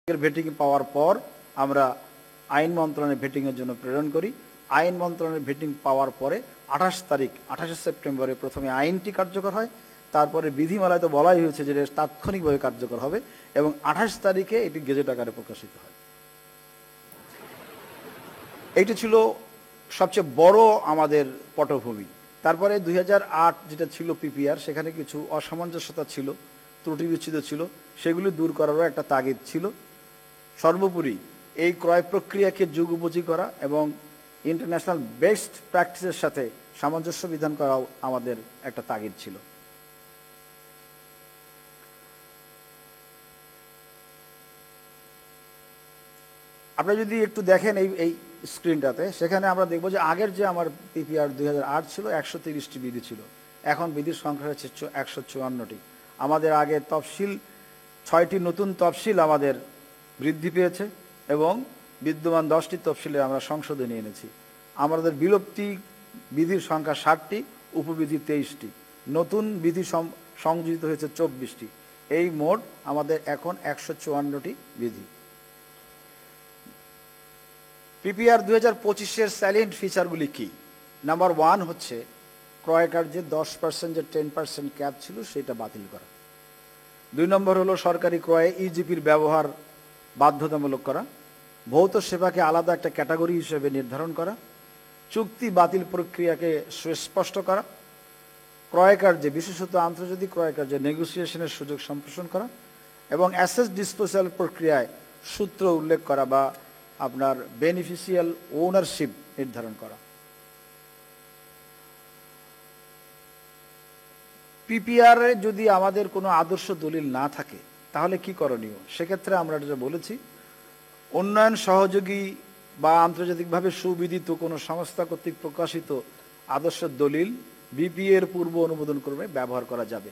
Vetting পাওয়ার পর আমরা আইন মন্ত্রণালয়ে ভেটিংয়ের জন্য প্রেরণ করি। আইন মন্ত্রণালয়ে ভেটিং পাওয়ার পরে 28 সেপ্টেম্বরে প্রথমে আইনটি কার্যকর হয়, তারপরে বিধিমালায় তো বলাই হয়েছে যে তাৎক্ষণিকভাবে কার্যকর হবে এবং 28 তারিখে এটি গেজেট আকারে প্রকাশিত হয়। এইটা ছিল সবচেয়ে বড় আমাদের পটভূমি। তারপরে 2008 যেটা ছিল পিপিআর, সেখানে কিছু অসামঞ্জস্যতা ছিল, ত্রুটি বিচ্ছুত ছিল, সেগুলি দূর করারও একটা তাগিদ ছিল। সর্বোপরি এই ক্রয় প্রক্রিয়াকে যুগোপযোগী করা এবং ইন্টারন্যাশনাল বেস্ট প্র্যাকটিসের সাথে সামঞ্জস্য বিধান করাও আমাদের একটা তাগিদ ছিল। আপনারা যদি একটু দেখেন এই স্ক্রিনটাতে, সেখানে আমরা দেখব যে আগের যে আমার পিপিআর 2008 ছিল 130টি বিধি ছিল, এখন বিধির সংখ্যা হচ্ছে 154টি। আমাদের আগে তফসিল 6টি নতুন তফসিল আমাদের বৃদ্ধি পেয়েছে এবং বিদ্যমান 10টি তফসিলে আমরা সংশোধনী এনেছি। আমাদের বিলুপ্তি বিধির সংখ্যা 60টি, উপবিধি 23টি, নতুন বিধি সংযোজিত হয়েছে 24টি। এই মোট আমাদের এখন 154টি বিধি। পিপিআর 2025-এর স্যালিয়েন্ট ফিচারগুলি কি? নাম্বার 1 হচ্ছে ক্রয় কার্যে 10% যে 10% ক্যাপ ছিল সেটা বাতিল করা। 2 নম্বর হলো সরকারি ক্রয়ে ইজিপির ব্যবহার বাধ্যতামূলক করা। ভৌত সেবাকে আলাদা একটা ক্যাটাগরি হিসেবে নির্ধারণ করা। চুক্তি বাতিল প্রক্রিয়াকে সুস্পষ্ট করা। ক্রয় কার্যে, বিশেষত আন্তর্জাতিক ক্রয় কার্যে নেগোসিয়েশনের সুযোগ সম্প্রসারণ করা এবং অ্যাসেট ডিসপোজাল প্রক্রিয়ায় সূত্র উল্লেখ করা বা আপনার বেনিফিশিয়াল ওনারশিপ নির্ধারণ করা। পিপিআরে যদি আমাদের কোনো আদর্শ দলিল না থাকে তাহলে কি করণীয়? সেক্ষেত্রে আমরা যেটা বলেছি, উন্নয়ন সহযোগী বা আন্তর্জাতিকভাবে সুবিদিত কোনো সংস্থা কর্তৃক প্রকাশিত আদর্শ দলিল বিপিএর পূর্ব অনুমোদন ক্রমে ব্যবহার করা যাবে।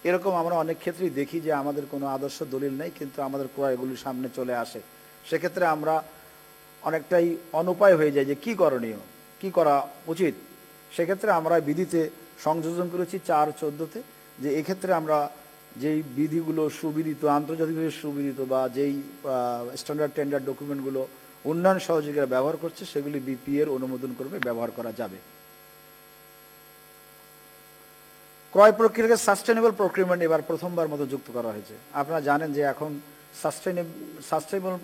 এরকম আমরা অনেক ক্ষেত্রেই দেখি যে আমাদের কোনো আদর্শ দলিল নেই, কিন্তু আমাদের ক্রয়গুলি সামনে চলে আসে। সেক্ষেত্রে আমরা অনেকটাই অনুপায় হয়ে যায় যে কি করণীয়, কি করা উচিত। সেক্ষেত্রে আমরা বিধিতে সংযোজন করেছি 4.14-তে যে এক্ষেত্রে আমরা যেই বিধিগুলো সুবিদিত, আন্তর্জাতিকভাবে সুবিদিত বা যেই স্ট্যান্ডার্ড টেন্ডার ডকুমেন্টগুলো উন্নয়ন সহযোগীরা ব্যবহার করছে সেগুলি বিপিএর অনুমোদন ক্রমে ব্যবহার করা যাবে। ক্রয় প্রক্রিয়াকে সাস্টেনেবল প্রকিউরমেন্ট এবার প্রথমবার মতো যুক্ত করা হয়েছে। আপনারা জানেন যে এখন সাস্টেনেবল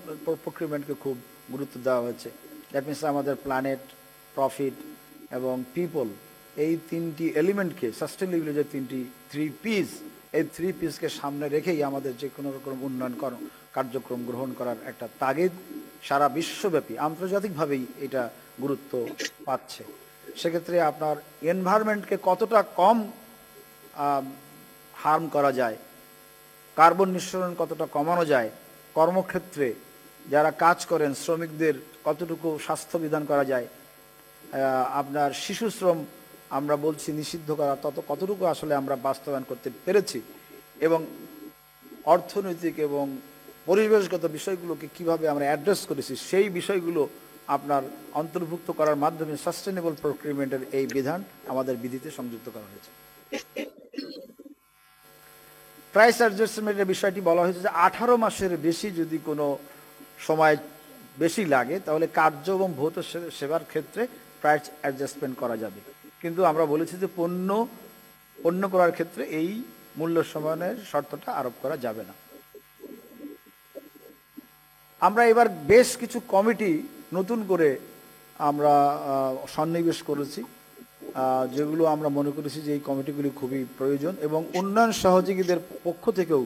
প্রকিউরমেন্টকে খুব গুরুত্ব দেওয়া হয়েছে। দ্যাট মিনস আমাদের প্ল্যানেট, প্রফিট এবং পিপল, এই 3টি এলিমেন্টকে, সাস্টেনেবিলিটি যে 3 পিস, এই 3 পিসকে সামনে রেখেই আমাদের যে কোনো রকম উন্নয়ন কার্যক্রম গ্রহণ করার একটা তাগিদ সারা বিশ্বব্যাপী আন্তর্জাতিকভাবেই এটা গুরুত্ব পাচ্ছে। সেক্ষেত্রে আপনার এনভায়রনমেন্টকে কতটা কম হার্ম করা যায়, কার্বন নিঃসরণ কতটা কমানো যায়, কর্মক্ষেত্রে যারা কাজ করেন শ্রমিকদের কতটুকু স্বাস্থ্য বিধান করা যায়, আপনার শিশু শ্রম আমরা বলছি নিষিদ্ধ করা, কতটুকু আসলে আমরা বাস্তবায়ন করতে পেরেছি এবং অর্থনৈতিক এবং পরিবেশগত বিষয়গুলোকে কিভাবে আমরা অ্যাড্রেস করেছি, সেই বিষয়গুলো আপনার অন্তর্ভুক্ত করার মাধ্যমে সাস্টেনেবল প্রকিউরমেন্টের এই বিধান আমাদের বিধিতে সংযুক্ত করা হয়েছে। প্রাইস অ্যাডজাস্টমেন্টের বিষয়টি বলা হয়েছে যে 18 মাসের বেশি যদি কোনো সময় বেশি লাগে তাহলে কার্য এবং ভৌত সেবার ক্ষেত্রে প্রাইস অ্যাডজাস্টমেন্ট করা যাবে, কিন্তু আমরা বলেছি যে পণ্য করার ক্ষেত্রে এই মূল্য সময়ের শর্তটা আরোপ করা যাবে না। আমরা এবার বেশ কিছু কমিটি নতুন করে আমরা সন্নিবেশ করেছি, যেগুলো আমরা মনে করেছি যে এই কমিটিগুলি খুবই প্রয়োজন এবং উন্নয়ন সহযোগীদের পক্ষ থেকেও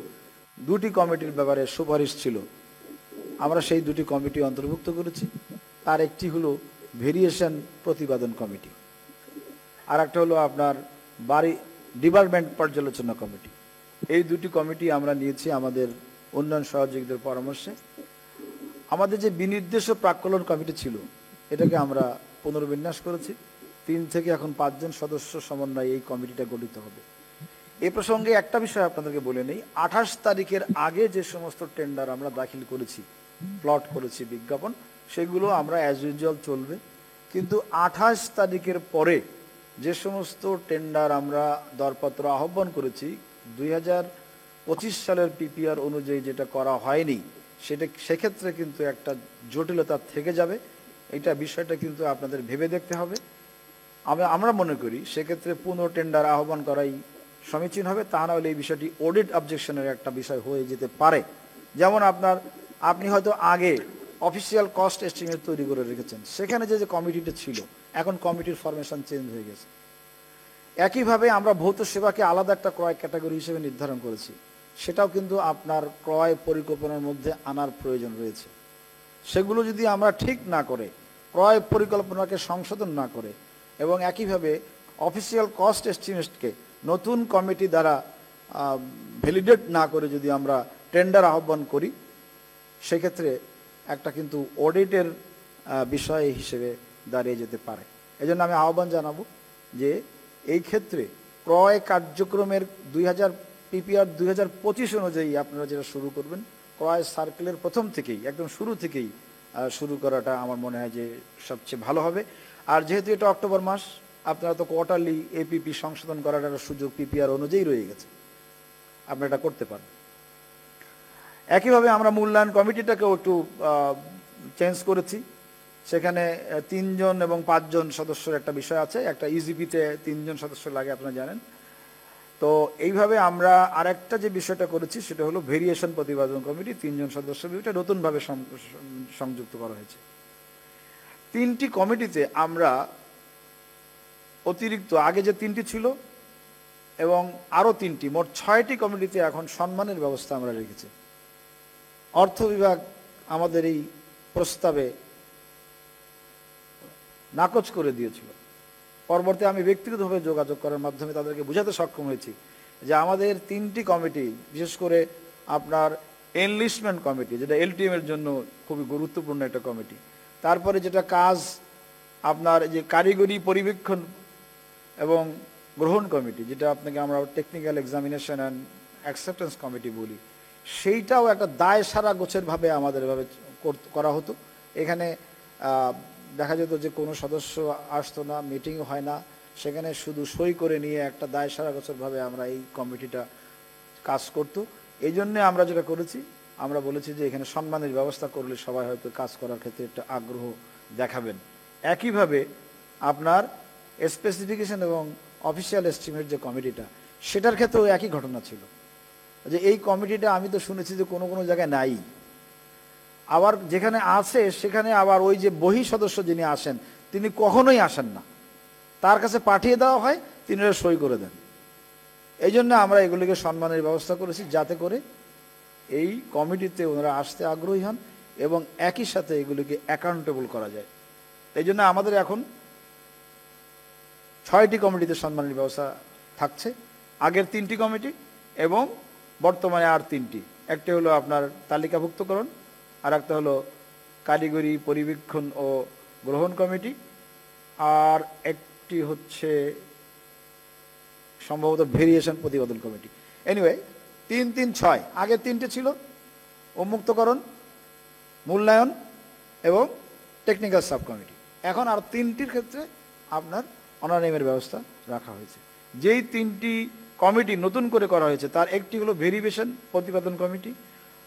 2টি কমিটির ব্যাপারে সুপারিশ ছিল। আমরা সেই 2টি কমিটি অন্তর্ভুক্ত করেছি। তার একটি হলো ভেরিয়েশন প্রতিপাদন কমিটি, আর একটা হলো আপনার বাড়ি ডিপার্টমেন্ট পর্যালোচনা কমিটি। এই 2টি কমিটি আমরা নিয়েছি আমাদের উন্নয়ন সহযোগীদের পরামর্শে। আমাদের যে বিনির্দেশ ও প্রাক্কলন কমিটি ছিল এটাকে আমরা পুনর্বিন্যাস করেছি। 3 থেকে এখন 5 জন সদস্য সমন্বয়ে এই কমিটিটা গঠিত হবে। এ প্রসঙ্গে একটা বিষয় আপনাদেরকে বলে নেই, 28 তারিখের আগে যে সমস্ত টেন্ডার আমরা দাখিল করেছি, প্লট করেছি, বিজ্ঞাপন, সেগুলো আমরা অ্যাজ ইউজুয়াল চলবে, কিন্তু 28 তারিখের পরে যে সমস্ত টেন্ডার আমরা দরপত্র আহ্বান করেছি 2025 সালের পিপিআর অনুযায়ী যেটা করা হয়নি, সেক্ষেত্রে কিন্তু একটা জটিলতা থেকে যাবে। এটা বিষয়টা কিন্তু আপনাদের ভেবে দেখতে হবে। আমরা মনে করি সেক্ষেত্রে পুনঃ টেন্ডার আহ্বান করাই সমীচীন হবে। তা না হলে এই বিষয়টি অডিট অবজেকশনের একটা বিষয় হয়ে যেতে পারে। যেমন আপনি হয়তো আগে অফিসিয়াল কস্ট এস্টিমেট তৈরি করে রেখেছেন, সেখানে যে কমিটিটা ছিল এখন কমিটির ফরমেশন চেঞ্জ হয়ে গেছে। একইভাবে আমরা ভৌত সেবাকে আলাদা একটা ক্রয় ক্যাটাগরি হিসেবে নির্ধারণ করেছি, সেটাও কিন্তু আপনার ক্রয় পরিকল্পনার মধ্যে আনার প্রয়োজন রয়েছে। সেগুলো যদি আমরা ঠিক না করে, ক্রয় পরিকল্পনাকে সংশোধন না করে এবং একইভাবে অফিসিয়াল কস্ট এস্টিমেটকে নতুন কমিটি দ্বারা ভ্যালিডেট না করে যদি আমরা টেন্ডার আহ্বান করি, সেক্ষেত্রে একটা কিন্তু অডিটের বিষয় হিসেবে দাঁড়িয়ে যেতে পারে। এজন্য আমি আহ্বান জানাবো যে এই ক্ষেত্রে ক্রয় কার্যক্রমের 2000 পিপিআর 2025 অনুযায়ী আপনারা যেটা শুরু করবেন, ক্রয় সার্কেলের প্রথম থেকেই একদম শুরু থেকেই শুরু করাটা আমার মনে হয় যে সবচেয়ে ভালো হবে। আর যেহেতু এটা অক্টোবর মাস, আপনারা তো কোয়ার্টারলি এপিপি সংশোধন করার একটা সুযোগ পিপিআর অনুযায়ী রয়ে গেছে, আপনারা এটা করতে পারেন। একইভাবে আমরা মূল্যায়ন কমিটিটাকেও একটু চেঞ্জ করেছি। সেখানে 3 জন এবং 5 জন সদস্যের একটা বিষয় আছে। একটা ইজিপিতে 3 জন সদস্য লাগে, আপনারা জানেন। তো এইভাবে আমরা আরেকটা যে বিষয়টা করেছি সেটা হলো ভেরিয়েশন প্রতিবেদন কমিটি, 3 জন সদস্য এটা নতুনভাবে সংযুক্ত করা হয়েছে। 3টি কমিটিতে আমরা অতিরিক্ত আগে যে 3টি ছিল এবং আরও 3টি, মোট 6টি কমিটিতে এখন সম্মানের ব্যবস্থা আমরা রেখেছি। অর্থ বিভাগ আমাদের এই প্রস্তাবে নাকচ করে দিয়েছিল। পরবর্তী আমি ব্যক্তিগতভাবে যোগাযোগ করার মাধ্যমে তাদেরকে বোঝাতে সক্ষম হয়েছি যে আমাদের 3টি কমিটি, বিশেষ করে আপনার এনলিস্টমেন্ট কমিটি, যেটা এলটিএম এর জন্য খুবই গুরুত্বপূর্ণ একটা কমিটি, তারপরে যেটা কাজ আপনার যে কারিগরি পরিবীক্ষণ এবং গ্রহণ কমিটি, যেটা আপনাকে আমরা technical examination and acceptance committee বলি, সেইটাও একটা দায় সারা গোছের ভাবে আমাদের এভাবে করা হতো। এখানে দেখা যেত যে কোনো সদস্য আসতো না, মিটিংও হয় না, সেখানে শুধু সই করে নিয়ে একটা দায় সারা গোছের ভাবে আমরা এই কমিটিটা কাজ করতো। এই জন্যে আমরা যেটা করেছি, আমরা বলেছি যে এখানে সম্মানের ব্যবস্থা করলে সবাই হয়তো কাজ করার ক্ষেত্রে একটা আগ্রহ দেখাবেন। একইভাবে আপনার স্পেসিফিকেশন এবং অফিসিয়াল এস্টিমেট যে কমিটিটা, সেটার ক্ষেত্রেও একই ঘটনা ছিল যে এই কমিটিটা আমি তো শুনেছি যে কোনো কোনো জায়গায় নাই, আবার যেখানে আছে সেখানে আবার ওই যে বহি সদস্য যিনি আসেন তিনি কখনোই আসেন না, তার কাছে পাঠিয়ে দেওয়া হয়, তিনি সই করে দেন। এই জন্য আমরা এগুলিকে সম্মানের ব্যবস্থা করেছি, যাতে করে এই কমিটিতে ওনারা আসতে আগ্রহী হন এবং একই সাথে এগুলিকে অ্যাকাউন্টেবল করা যায়। এই জন্য আমাদের এখন 6টি কমিটিতে সম্মানের ব্যবস্থা থাকছে, আগের 3টি কমিটি এবং বর্তমানে আর 3টি। একটি হলো আপনার তালিকাভুক্তকরণ, আর একটা হলো কারিগরি পরিবীক্ষণ ও গ্রহণ কমিটি, আর একটি হচ্ছে সম্ভবত ভেরিয়েশন প্রতিবেদন কমিটি। এনিওয়ে 3, 3, 6, আগে 3টে ছিল, উন্মুক্তকরণ, মূল্যায়ন এবং টেকনিক্যাল সাব কমিটি। এখন আর 3টির ক্ষেত্রে আপনার অনারেমের ব্যবস্থা রাখা হয়েছে। যেই 3টি কমিটি নতুন করে করা হয়েছে তার একটি হলো ভেরিয়েশন প্রতিবেদন কমিটি,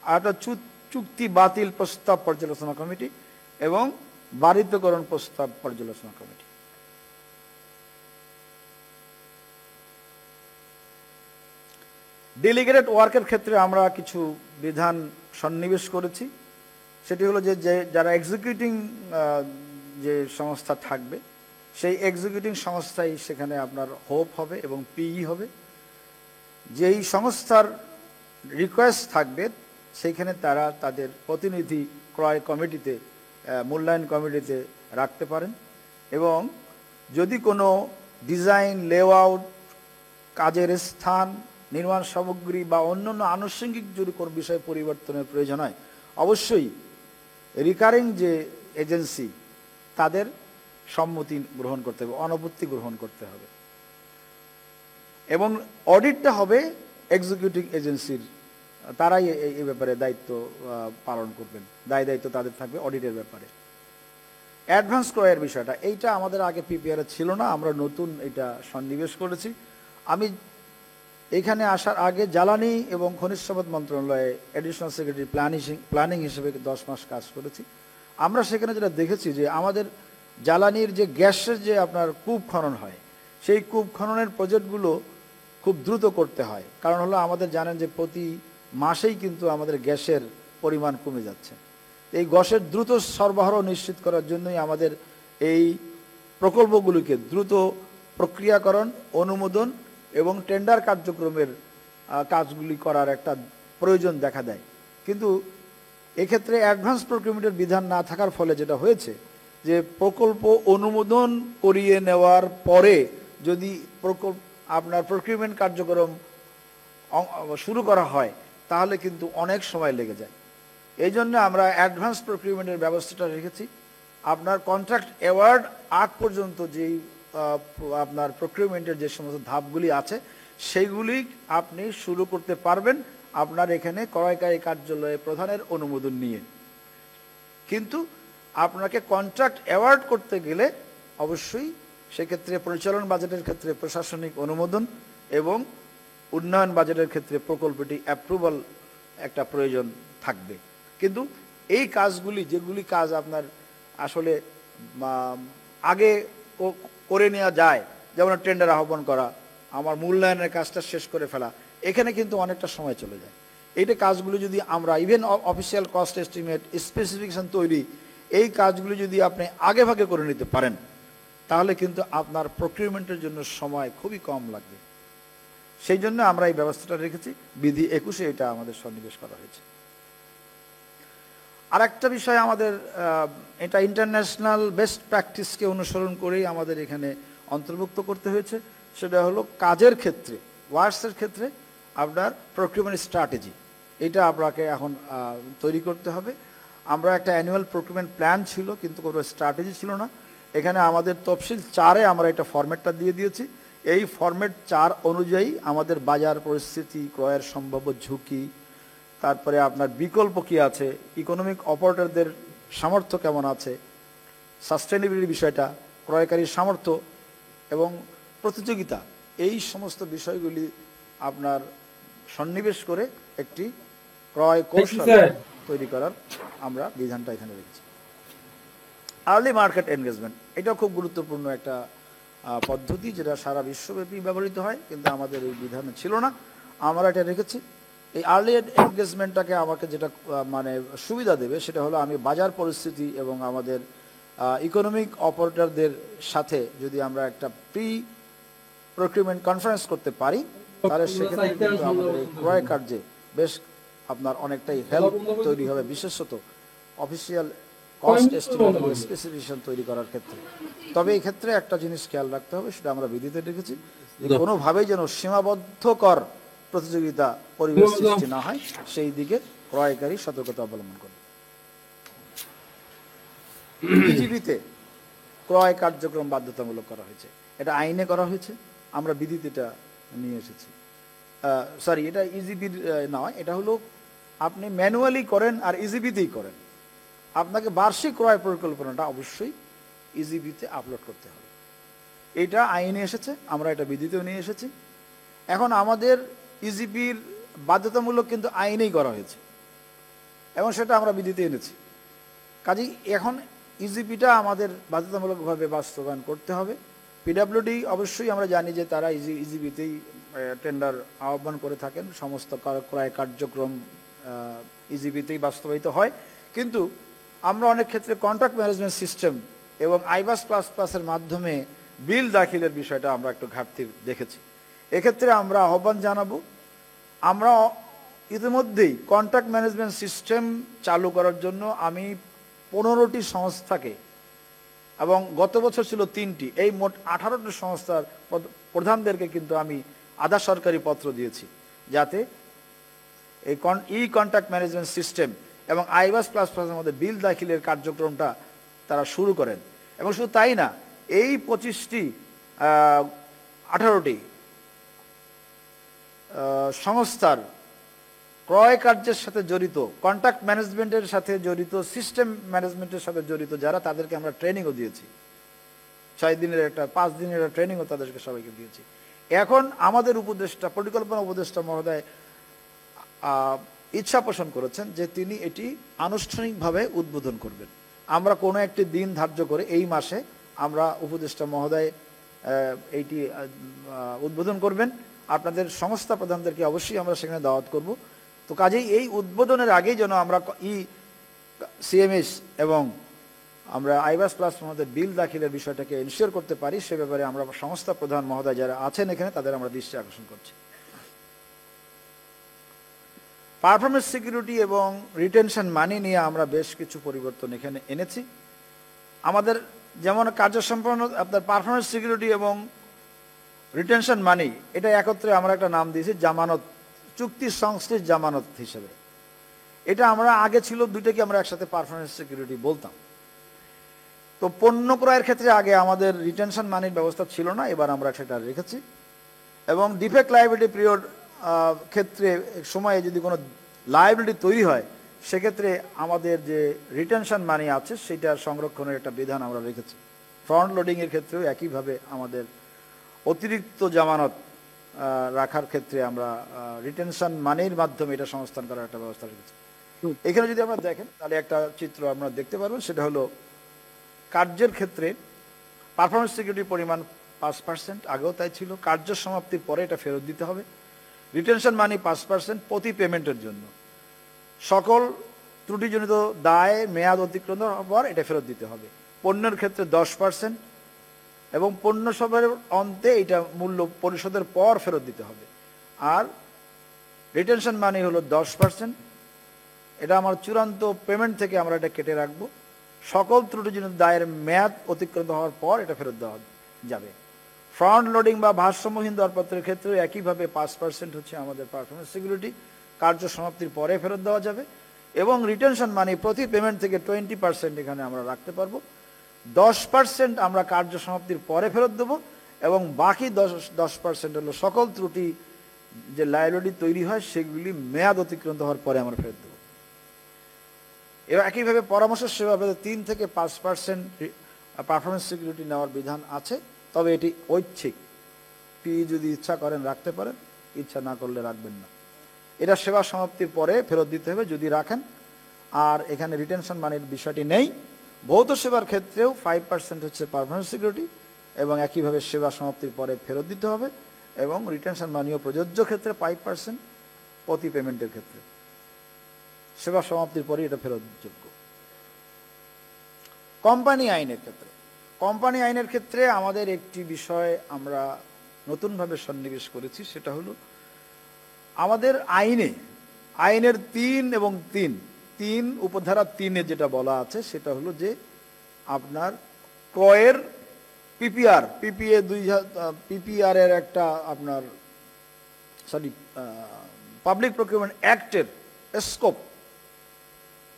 আর একটা চুক্তি বাতিল প্রস্তাব পর্যালোচনা কমিটি এবং বারিতকরণ প্রস্তাব পর্যালোচনা কমিটি। ডেলিগেটেড ওয়ার্কের ক্ষেত্রে আমরা কিছু বিধান সন্নিবেশ করেছি। সেটি হলো যে যারা এক্সিকিউটিং যে সংস্থা থাকবে, সেই এক্সিকিউটিং সংস্থাই সেখানে আপনার হোপ হবে এবং পিই হবে। যেই সংস্থার রিকোয়েস্ট থাকবে সেইখানে তারা তাদের প্রতিনিধি ক্রয় কমিটিতে, মূল্যায়ন কমিটিতে রাখতে পারেন। এবং যদি কোনো ডিজাইন, লেআউট, কাজের স্থান, নির্মাণ সামগ্রী বা অন্যান্য আনুষঙ্গিক যদি কোনো বিষয় পরিবর্তনের প্রয়োজন হয়, অবশ্যই রিকারিং যে এজেন্সি তাদের সম্মতি গ্রহণ করতে হবে, অনুমতি গ্রহণ করতে হবে। এবং অডিটটা হবে এক্সিকিউটিভ এজেন্সির, তারাই এই ব্যাপারে দায়িত্ব পালন করবেন, দায়িত্ব তাদের থাকবে অডিটের ব্যাপারে। অ্যাডভান্স ক্রয়ের বিষয়টা, এইটা আমাদের আগে পিপিআর ছিল না, আমরা নতুন এটা সন্নিবেশ করেছি। আমি এখানে আসার আগে জ্বালানি এবং খনিজ সম্পদ মন্ত্রণালয়ে অ্যাডিশনাল সেক্রেটারি প্ল্যানিং হিসেবে 10 মাস কাজ করেছি। আমরা সেখানে যেটা দেখেছি যে আমাদের জ্বালানির যে গ্যাসের যে আপনার কূপ খনন হয়, সেই কূপ খননের প্রজেক্টগুলো খুব দ্রুত করতে হয়। কারণ হলো আমাদের জানেন যে প্রতি মাসেই কিন্তু আমাদের গ্যাসের পরিমাণ কমে যাচ্ছে। এই গ্যাসের দ্রুত সরবরাহ নিশ্চিত করার জন্যই আমাদের এই প্রকল্পগুলিকে দ্রুত প্রক্রিয়াকরণ, অনুমোদন এবং টেন্ডার কার্যক্রমের কাজগুলি করার একটা প্রয়োজন দেখা দেয়। কিন্তু এক্ষেত্রে অ্যাডভান্স প্রকিউরমেন্টের বিধান না থাকার ফলে যেটা হয়েছে যে প্রকল্প অনুমোদন করিয়ে নেওয়ার পরে যদি আপনার প্রকিউরমেন্ট কার্যক্রম শুরু করা হয় তাহলে কিন্তু অনেক সময় লেগে যায়। এই জন্য আমরা অ্যাডভান্স প্রকিউরমেন্টের ব্যবস্থাটা রেখেছি। আপনার কন্ট্রাক্ট অ্যাওয়ার্ড আগ পর্যন্ত যেই আপনার প্রকিউরমেন্টের যে সমস্ত ধাপগুলি আছে সেইগুলি আপনি শুরু করতে পারবেন আপনার এখানে ক্রয়কারী কার্যালয়ে প্রধানের অনুমোদন নিয়ে। কিন্তু আপনাকে কন্ট্রাক্ট অ্যাওয়ার্ড করতে গেলে অবশ্যই সেক্ষেত্রে পরিচালন বাজেটের ক্ষেত্রে প্রশাসনিক অনুমোদন এবং উন্নয়ন বাজেটের ক্ষেত্রে প্রকল্পটি অ্যাপ্রুভাল একটা প্রয়োজন থাকবে। কিন্তু এই কাজগুলি যেগুলি কাজ আপনার আসলে আগে করে নেওয়া যায়, যেমন টেন্ডার আহ্বান করা, আমার মূল্যায়নের কাজটা শেষ করে ফেলা, এখানে কিন্তু অনেকটা সময় চলে যায়। এইটা কাজগুলি যদি আমরা even official cost estimate, specification তৈরি, এই কাজগুলি যদি আপনি আগে ভাগে করে নিতে পারেন তাহলে কিন্তু আপনার প্রকিউরমেন্টের জন্য সময় খুবই কম লাগবে। সেই জন্য আমরা এই ব্যবস্থাটা রেখেছি। বিধি 21-এ এটা আমাদের সন্নিবেশ করা হয়েছে। আর একটা বিষয় আমাদের এটা ইন্টারন্যাশনাল বেস্ট প্র্যাকটিসকে অনুসরণ করেই আমাদের এখানে অন্তর্ভুক্ত করতে হয়েছে। সেটা হলো কাজের ক্ষেত্রে, ওয়ার্কসের ক্ষেত্রে আপনার প্রকিউরমেন্ট স্ট্র্যাটেজি, এটা আপনাকে এখন তৈরি করতে হবে। আমরা একটা অ্যানুয়াল প্রকিউরমেন্ট প্ল্যান ছিল কিন্তু কোনো স্ট্র্যাটেজি ছিল না। এখানে আমাদের তফসিল 4-এ আমরা এটা ফরম্যাটটা দিয়ে দিয়েছি। এই ফরম্যাট 4 অনুযায়ী আমাদের বাজার পরিস্থিতি, ক্রয়ের সম্ভাব্য ঝুঁকি, তারপরে আপনার বিকল্প কি আছে, ইকোনমিক অপারেটরদের সামর্থ্য কেমন আছে, সাস্টেনেবিলিটি বিষয়টা, ক্রয়কারীর সামর্থ্য এবং প্রতিযোগিতা, এই সমস্ত বিষয়গুলি আপনার সন্নিবেশ করে একটি ক্রয় কৌশল তৈরি করার আমরা বিধানটা এখানে রেখেছি। আর্লি মার্কেট এনগেজমেন্ট, এটাও খুব গুরুত্বপূর্ণ একটা পদ্ধতি যেটা সারা বিশ্বব্যাপী ব্যবহৃত হয়, কিন্তু আমাদের এই বিধানে ছিল না, আমরা এটা রেখেছি। এই আর্লি এনগেজমেন্টটাকে আমাকে যেটা মানে সুবিধা দেবে সেটা হলো আমি বাজার পরিস্থিতি এবং আমাদের ইকোনমিক অপারেটরদের সাথে যদি আমরা একটা প্রি প্রকিউরমেন্ট কনফারেন্স করতে পারি তাহলে সেক্ষেত্রে কিন্তু আমাদের এই ক্রয় কার্যে বেশ আপনার অনেকটাই হেল্প তৈরি হবে, বিশেষত অফিসিয়াল কস্ট এস্টিমেট এবং স্পেসিফিকেশন তৈরি করার ক্ষেত্রে। তবে এই ক্ষেত্রে একটা জিনিস খেয়াল রাখতে হবে, সেটা আমরা বিধিতে রেখেছি যে কোনোভাবেই যেন সীমাবদ্ধকর প্রতিযোগিতা পরিবেশ সৃষ্টি না হয়, সেই দিকে ক্রয়কারী সতর্কতা অবলম্বন করবে। বিজিবিতে ক্রয় কার্যক্রম বাধ্যতামূলক করা হয়েছে, এটা আইনে করা হয়েছে, আমরা বিধিতে এটা নিয়ে এসেছি। সরি, এটা ইজিবির নয়, এটা হলো আপনি ম্যানুয়ালি করেন আর ইজিবিতেই করেন, আপনাকে বার্ষিক ক্রয় পরিকল্পনাটা অবশ্যই ইজিবিতে আপলোড করতে হবে। এটা আইনে এসেছে, আমরা এটা বিধিতেও নিয়ে এসেছি। এখন আমাদের ইজিবির বাধ্যতামূলক কিন্তু আইনেই করা হয়েছে এবং সেটা আমরা বিধিতে এনেছি। কাজেই এখন ইজিবিটা আমাদের বাধ্যতামূলকভাবে বাস্তবায়ন করতে হবে। পিডাব্লিউডি অবশ্যই আমরা জানি যে তারা ইজিবিতেই টেন্ডার আহ্বান করে থাকেন, সমস্ত ক্রয় কার্যক্রম ইজিবিতেই বাস্তবায়িত হয়। কিন্তু আমরা অনেক ক্ষেত্রে কন্ট্রাক্ট ম্যানেজমেন্ট সিস্টেম এবং আইবাস++-এর মাধ্যমে বিল দাখিলের বিষয়টা আমরা একটু ঘাটতি দেখেছি। এক্ষেত্রে আমরা আহ্বান জানাবো, আমরা ইতিমধ্যেই কন্ট্রাক্ট ম্যানেজমেন্ট সিস্টেম চালু করার জন্য আমি 15টি সংস্থাকে, এবং গত বছর ছিল 3টি, এই মোট 18টি সংস্থার প্রধানদেরকে কিন্তু আমি আধা সরকারি পত্র দিয়েছি যাতে এই কন্ট্রাক্ট ম্যানেজমেন্ট সিস্টেম এবং আইবাস++-এর মধ্যে বিল দাখিলের কার্যক্রমটা তারা শুরু করেন। এবং শুধু তাই না, এই 18টি সংস্থার ক্রয় কার্যের সাথে জড়িত, কন্ট্রাক্ট ম্যানেজমেন্টের সাথে জড়িত, সিস্টেম ম্যানেজমেন্টের সাথে জড়িত যারা, তাদেরকে আমরা ট্রেনিংও দিয়েছি। 6 দিনের একটা 5 দিনের একটা ট্রেনিংও তাদেরকে সবাইকে দিয়েছি। এখন আমাদের উপদেষ্টা, পরিকল্পনা উপদেষ্টা মহোদয় ইচ্ছা পোষণ করেছেন যে তিনি এটি আনুষ্ঠানিকভাবে উদ্বোধন করবেন। আমরা কোনো একটি দিন ধার্য করে এই মাসে আমরা উপদেষ্টা মহোদয় এইটি উদ্বোধন করবেন। আপনাদের সংস্থা প্রধানদেরকে অবশ্যই আমরা সেখানে দাওয়াত করব। তো কাজেই এই উদ্বোধনের আগেই যেন আমরা সিএমএস এবং আমরা আইবাস প্লাস আমাদের বিল দাখিলের বিষয়টাকে এনশিওর করতে পারি, সে ব্যাপারে আমরা সংস্থা প্রধান মহোদয় যারা আছেন এখানে তাদের আমরা দৃষ্টি আকর্ষণ করছি। পারফরমেন্স সিকিউরিটি এবং রিটেনশন মানি নিয়ে আমরা বেশ কিছু পরিবর্তন এখানে এনেছি। আমাদের যেমন কার্য সম্পন্ন আপনার পারফরমেন্স সিকিউরিটি এবং রিটেনশন মানি, এটা একত্রে আমরা একটা নাম দিয়েছি জামানত, চুক্তি সংশ্লিষ্ট জামানত হিসেবে। এটা আমরা আগে ছিল দুইটাকে আমরা একসাথে পারফরমেন্স সিকিউরিটি বলতাম। তো পণ্য ক্রয়ের ক্ষেত্রে আগে আমাদের রিটেনশন মানির ব্যবস্থা ছিল না, এবার আমরা সেটা রেখেছি। এবং ডিফেক্ট লায়াবিলিটি পিরিয়ড ক্ষেত্রে সময়ে যদি কোনো লায়াবিলিটি তৈরি হয় সেক্ষেত্রে আমাদের যে রিটেনশন মানি আছে সেটার সংরক্ষণের একটা বিধান আমরা রেখেছি। ফ্রন্ট লোডিংয়ের ক্ষেত্রেও একইভাবে আমাদের অতিরিক্ত জামানত রাখার ক্ষেত্রে আমরা রিটেনশন মানির মাধ্যমে এটা সংস্থান করার একটা ব্যবস্থা রেখেছি। এখানে যদি আমরা দেখেন তাহলে একটা চিত্র আমরা দেখতে পারবেন, সেটা হলো কার্যের ক্ষেত্রে পারফরমেন্স সিকিউরিটির পরিমাণ 5%, আগেও তাই ছিল। কার্য সমাপ্তির পরে এটা ফেরত দিতে হবে। রিটেনশন মানি 5% প্রতি পেমেন্টের জন্য। সকল ত্রুটিজনিত দায় মেয়াদ অতিক্রান্ত হওয়ার পর এটা ফেরত দিতে হবে। পণ্যের ক্ষেত্রে 10% এবং পণ্য সবের অন্তে এটা মূল্য পরিশোধের পর ফেরত দিতে হবে। আর রিটেনশন মানি হলো 10%, এটা আমার চূড়ান্ত পেমেন্ট থেকে আমরা এটা কেটে রাখবো। সকল ত্রুটিজনিত দায়ের মেয়াদ অতিক্রান্ত হওয়ার পর এটা ফেরত দেওয়া যাবে। ফ্রন্ট লোডিং বা ভারসাম্যহীন দরপত্রের ক্ষেত্রে একইভাবে 5% হচ্ছে আমাদের পারফরমেন্স সিকিউরিটি, কার্য সমাপ্তির পরে ফেরত দেওয়া যাবে। এবং রিটেনশন মানি প্রতি পেমেন্ট থেকে 20% এখানে আমরা রাখতে পারবো। 10% আমরা কার্য সমাপ্তির পরে ফেরত দেবো এবং বাকি 10% হলো সকল ত্রুটি যে লায়াবিলিটি তৈরি হয় সেগুলি মেয়াদ অতিক্রান্ত হওয়ার পরে আমরা ফেরত দেবো। এবার একইভাবে পরামর্শ সেবা 3 থেকে 5% পারফরমেন্স সিকিউরিটি নেওয়ার বিধান আছে, তবে এটি ঐচ্ছিক। যদি ইচ্ছা করেন রাখতে পারেন, ইচ্ছা না করলে রাখবেন না। এটা সেবা সমাপ্তির পরে ফেরত দিতে হবে যদি রাখেন। আর এখানে রিটেনশন মানির বিষয়টি নেই। ভৌত সেবার ক্ষেত্রেও 5% হচ্ছে পারফরমেন্স সিকিউরিটি এবং একইভাবে সেবা সমাপ্তির পরে ফেরত দিতে হবে। এবং রিটেনশন মানিও প্রযোজ্য ক্ষেত্রে 5% প্রতি পেমেন্টের ক্ষেত্রে, সেবা সমাপ্তির পরে এটা ফেরতযোগ্য। কোম্পানি আইনের ক্ষেত্রে, কোম্পানি আইনের ক্ষেত্রে আমাদের একটি বিষয় আমরা নতুনভাবে সন্নিবেশ করেছি, সেটা হলো আমাদের আইনের 3 এবং 3 উপধারা 3-এ যেটা বলা আছে সেটা হলো যে আপনার ক্রয়ের পিপিআর এর একটা আপনার পাবলিক প্রকিউরমেন্ট অ্যাক্টের স্কোপ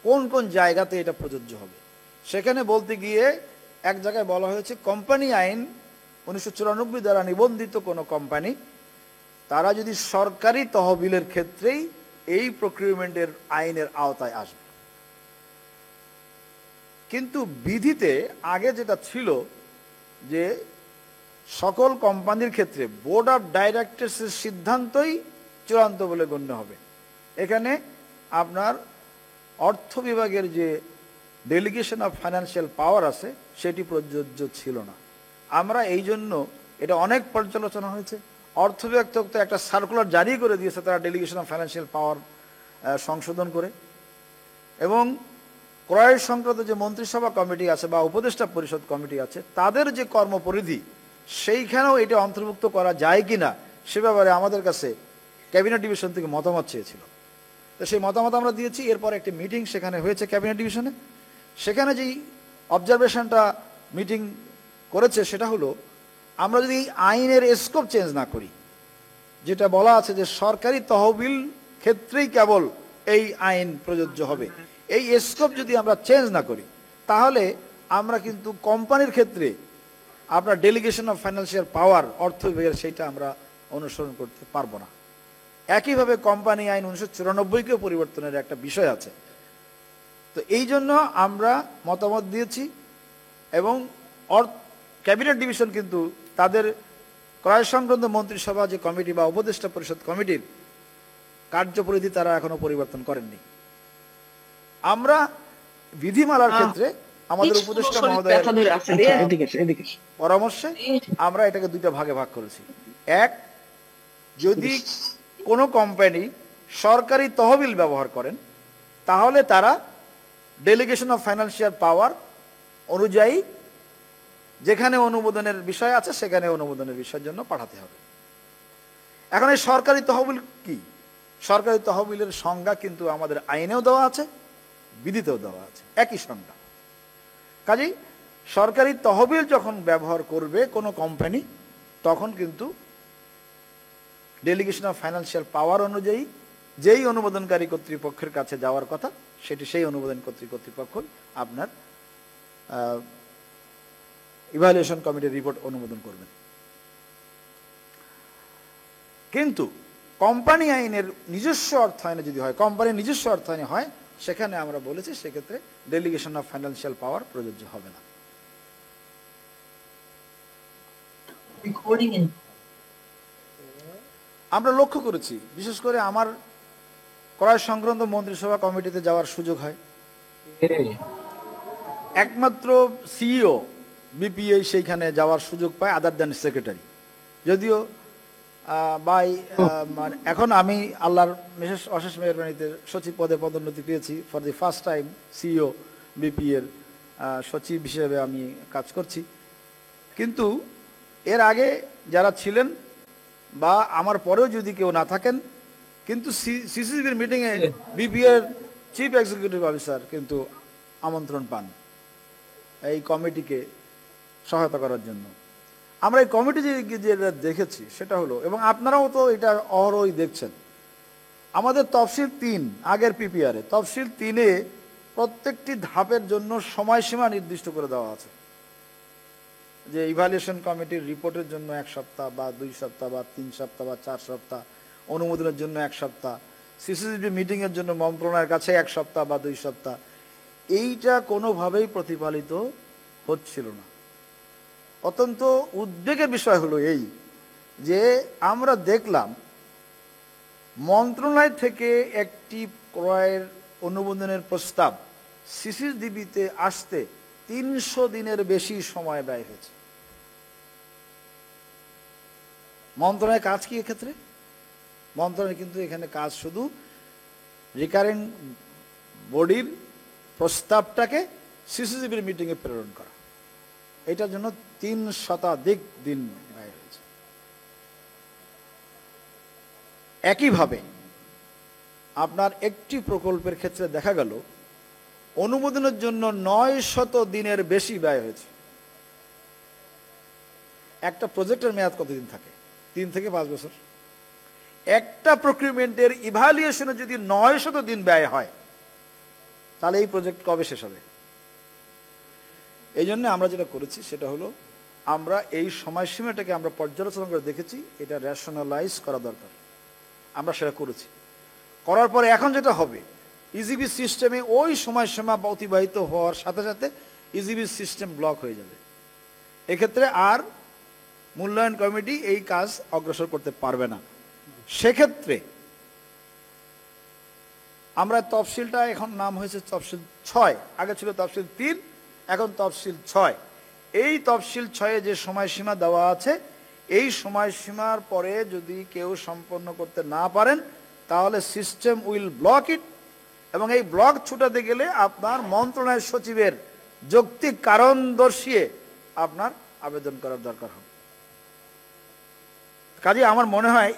কোন কোন জায়গাতে এটা প্রযোজ্য হবে। সেখানে বলতে গিয়ে এক জায়গায় বলা হয়েছে কোম্পানি আইন 1994 দ্বারা নিবন্ধিত কোনো কোম্পানি তারা যদি সরকারি তহবিলের ক্ষেত্রেই এই প্রকিউরমেন্টের আইনের আওতায় আসবে। কিন্তু বিধিতে আগে যেটা ছিল যে সকল কোম্পানির ক্ষেত্রে বোর্ড অফ ডাইরেক্টরসের সিদ্ধান্তই চূড়ান্ত বলে গণ্য হবে। এখানে আপনার অর্থ বিভাগের যে ডেলিগেশন অফ ফাইন্যান্সিয়াল পাওয়ার আছে সেটি প্রযোজ্য ছিল না। আমরা এই জন্য এটা অনেক পর্যালোচনা হয়েছে। অর্থ বিভাগ তো একটা সার্কুলার জারি করে দিয়েছে তারা ডেলিগেশন অফ ফাইন্যান্সিয়াল পাওয়ার সংশোধন করে, এবং ক্রয় সংক্রান্ত যে মন্ত্রিসভা কমিটি আছে বা উপদেষ্টা পরিষদ কমিটি আছে তাদের যে কর্মপরিধি সেইখানেও এটা অন্তর্ভুক্ত করা যায় কিনা সে ব্যাপারে আমাদের কাছে ক্যাবিনেট ডিভিশন থেকে মতামত চেয়েছিল। তো সেই মতামত আমরা দিয়েছি। এরপর একটি মিটিং সেখানে হয়েছে ক্যাবিনেট ডিভিশনে। সেখানে যেই অবজারভেশনটা মিটিং করেছে সেটা হলো আমরা যদি আইনের স্কোপ চেঞ্জ না করি, যেটা বলা আছে যে সরকারি তহবিল ক্ষেত্রেই কেবল এই আইন প্রযোজ্য হবে, এই স্কোপ যদি আমরা চেঞ্জ না করি তাহলে আমরা কিন্তু কোম্পানির ক্ষেত্রে আপনার ডেলিগেশন অফ ফাইন্যান্সিয়াল পাওয়ার অর্থ বিভাগের সেইটা আমরা অনুসরণ করতে পারবো না। একইভাবে কোম্পানি আইন 1994-কেও পরিবর্তনের একটা বিষয় আছে। তো এই জন্য আমরা মতামত দিয়েছি এবং ক্যাবিনেট ডিভিশন কিন্তু তাদের ক্রয় সংক্রান্ত মন্ত্রিসভা যে কমিটি বা উপদেষ্টা পরিষদ কমিটির কার্যপরিধি তারা এখনো পরিবর্তন করেননি। আমরা বিধিমালার ক্ষেত্রে আমাদের উপদেষ্টা মহোদয়ের পরামর্শে আমরা এটাকে দুইটা ভাগে ভাগ করেছি। এক, যদি কোনো কোম্পানি সরকারি তহবিল ব্যবহার করেন তাহলে তারা ডেলিগেশন অফ ফাইন্যান্সিয়াল পাওয়ার অনুযায়ী যেখানে অনুমোদনের বিষয় আছে সেখানে অনুমোদনের বিষয়ের জন্য পাঠাতে হবে। এখন এই সরকারি তহবিল কি? সরকারি তহবিলের সংজ্ঞা কিন্তু আমাদের আইনেও দেওয়া আছে, বিধিতেও দেওয়া আছে, একই সংজ্ঞা। কাজেই সরকারি তহবিল যখন ব্যবহার করবে কোনো কোম্পানি তখন কিন্তু ডেলিগেশন অফ ফাইন্যান্সিয়াল পাওয়ার অনুযায়ী যেই অনুমোদনকারী কর্তৃপক্ষের কাছে যাওয়ার কথা সেটি সেই অনুমোদন কর্তৃপক্ষ আপনার ইভালুয়েশন কমিটির রিপোর্ট অনুমোদন করবেন। কিন্তু কোম্পানি আইনের নিজস্ব অর্থায়নে যদি হয়, কোম্পানির নিজস্ব অর্থায়নে হয়, সেখানে আমরা বলেছি সেক্ষেত্রে ডেলিগেশন অফ ফাইন্যান্সিয়াল পাওয়ার প্রযোজ্য হবে না। আমরা লক্ষ্য করেছি, বিশেষ করে আমার ক্রয় সংক্রান্ত মন্ত্রিসভা কমিটিতে যাওয়ার সুযোগ হয়, একমাত্র সিইও বিপিএ সেইখানে যাওয়ার সুযোগ পায়, আদার দ্যান সেক্রেটারি। যদিও এখন আমি আল্লাহর অশেষ মেহরবানিতে সচিব পদে পদোন্নতি পেয়েছি। For the first time CEO বিপিএর সচিব হিসেবে আমি কাজ করছি। কিন্তু এর আগে যারা ছিলেন বা আমার পরেও যদি কেউ না থাকেন, কিন্তু সিসিবির মিটিংয়ে বিপিএর চিফ এক্সিকিউটিভ অফিসার কিন্তু আমন্ত্রণ পান এই কমিটিকে সহায়তা করার জন্য। আমরা এই কমিটি যেটা দেখেছি সেটা হলো, এবং আপনারাও তো এটা অহরহই দেখছেন, আমাদের তফসিল 3 আগের পিপিআরে তফসিল 3-এ প্রত্যেকটি ধাপের জন্য সময়সীমা নির্দিষ্ট করে দেওয়া আছে, যে ইভালুয়েশন কমিটির রিপোর্টের জন্য 1 সপ্তাহ বা 2 সপ্তাহ বা 3 সপ্তাহ বা 4 সপ্তাহ, অনুমোদনের জন্য 1 সপ্তাহ, সিসিবি মিটিংয়ের জন্য মন্ত্রণালয়ের কাছে 1 সপ্তাহ বা 2 সপ্তাহ। এইটা কোনোভাবেই প্রতিপালিত হচ্ছিল না। অত্যন্ত উদ্বেগের বিষয় হলো এই যে আমরা দেখলাম মন্ত্রণালয় থেকে একটি ক্রয়ের অনুমোদনের প্রস্তাব সিসিডিবিতে আসতে 300 দিনের বেশি সময় ব্যয় হয়েছে। মন্ত্রণালয়ের কাজ কি এক্ষেত্রে? মন্ত্রণালয় কিন্তু এখানে কাজ শুধু রিকারিং বডির প্রস্তাবটাকে সিসিডিবির মিটিংয়ে প্রেরণ করা। এটার জন্য 3 শতাধিক দিন ব্যয় হয়েছে। একইভাবে আপনার একটি প্রকল্পের ক্ষেত্রে দেখা গেল অনুমোদনের জন্য 900 দিনের বেশি ব্যয় হয়েছে। একটা প্রজেক্টের মেয়াদ কতদিন থাকে? 3 থেকে 5 বছর। একটা প্রকিউরমেন্টের ইভালুয়েশনে যদি 900 দিন ব্যয় হয় তাহলে এই প্রজেক্ট কবে শেষ হবে? এই জন্য আমরা যেটা করেছি সেটা হলো, আমরা এই সময়সীমাটাকে আমরা পর্যালোচনা করে দেখেছি এটা রেশনালাইজ করা দরকার। আমরা সেটা করেছি। করার পরে এখন যেটা হবে, ইজিবি সিস্টেমে ওই সময়সীমা অতিবাহিত হওয়ার সাথে সাথে ইজিবি সিস্টেম ব্লক হয়ে যাবে। এক্ষেত্রে আর মূল্যায়ন কমিটি এই কাজ অগ্রসর করতে পারবে না। সেক্ষেত্রে আমরা তফসিলটা, এখন নাম হয়েছে তফসিল 6, আগে ছিল তফসিল 3, এখন তফসিল 6। এই তফসিল 6-এ যে সময়সীমা দেওয়া আছে, এই সময়সীমার পরে যদি কেউ সম্পন্ন করতে না পারেন তাহলে সিস্টেম উইল ব্লক ইট, এবং এই ব্লক ছুটাতে গেলে আপনার মন্ত্রণালয়ের সচিবের যৌক্তিক কারণ দর্শিয়ে আপনার আবেদন করার দরকার হবে। কাজে আমার মনে হয়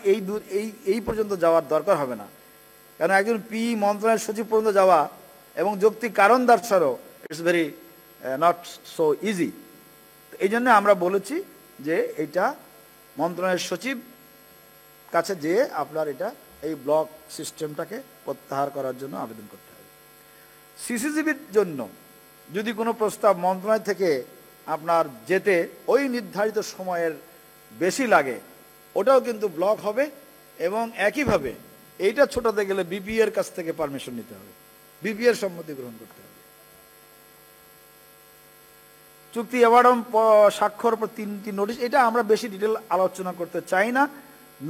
এই পর্যন্ত যাওয়ার দরকার হবে না, কারণ একজন মন্ত্রণালয়ের সচিব পর্যন্ত যাওয়া এবং যৌক্তিক কারণ দর্শানো it's very not so easy. এই জন্য আমরা বলেছি যে এটা মন্ত্রণালয়ের সচিব কাছে যেয়ে আপনার এই ব্লক সিস্টেমটাকে প্রত্যাহার করার জন্য আবেদন করতে হবে। সিসিজিবির জন্য যদি কোনো প্রস্তাব মন্ত্রণালয় থেকে আপনার যেতে ওই নির্ধারিত সময়ের বেশি লাগে, ওটাও কিন্তু ব্লক হবে, এবং একইভাবে এইটা ছোটাতে গেলে বিপিএর কাছ থেকে পারমিশন নিতে হবে, বিপিএর সম্মতি গ্রহণ করতে হবে। চুক্তি এবারম স্বাক্ষর পর 3টি নোটিশ, এটা আমরা বেশি ডিটেল আলোচনা করতে চাই না।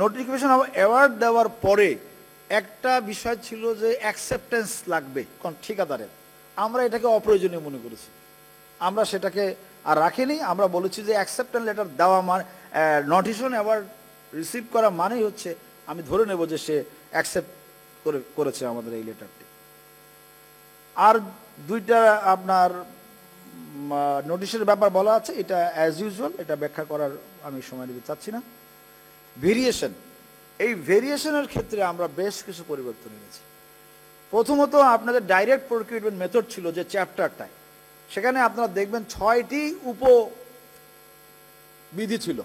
নোটিফিকেশন অফ অ্যাওয়ার্ড দেওয়ার পরে একটা বিষয় ছিল যে অ্যাকসেপ্টেন্স লাগবে ঠিকাদারের, আমরা এটাকে অপ্রয়োজনীয় মনে করেছি, আমরা সেটাকে আর রাখিনি। আমরা বলেছি যে অ্যাকসেপ্টেন্স লেটার দেওয়া মানে নোটিফিকেশন অ্যাওয়ার্ড রিসিভ করা মানেই হচ্ছে আমি ধরে নেব যে সে অ্যাকসেপ্ট করেছে আমাদের এই লেটারটি। আর দুইটা আপনার নোটিশের ব্যাপার বলা আছে, এটা অ্যাজ ইউজুয়াল, এটা ব্যাখ্যা করার আমি সময় দিতে চাচ্ছি না। ভেরিয়েশন, এই ভেরিয়েশনের ক্ষেত্রে আমরা বেশ কিছু পরিবর্তন এনেছি। প্রথমত আপনাদের ডাইরেক্ট প্রকিউরমেন্ট মেথড ছিল যে চ্যাপ্টারটায়, সেখানে আপনারা দেখবেন 6টি উপবিধি ছিল,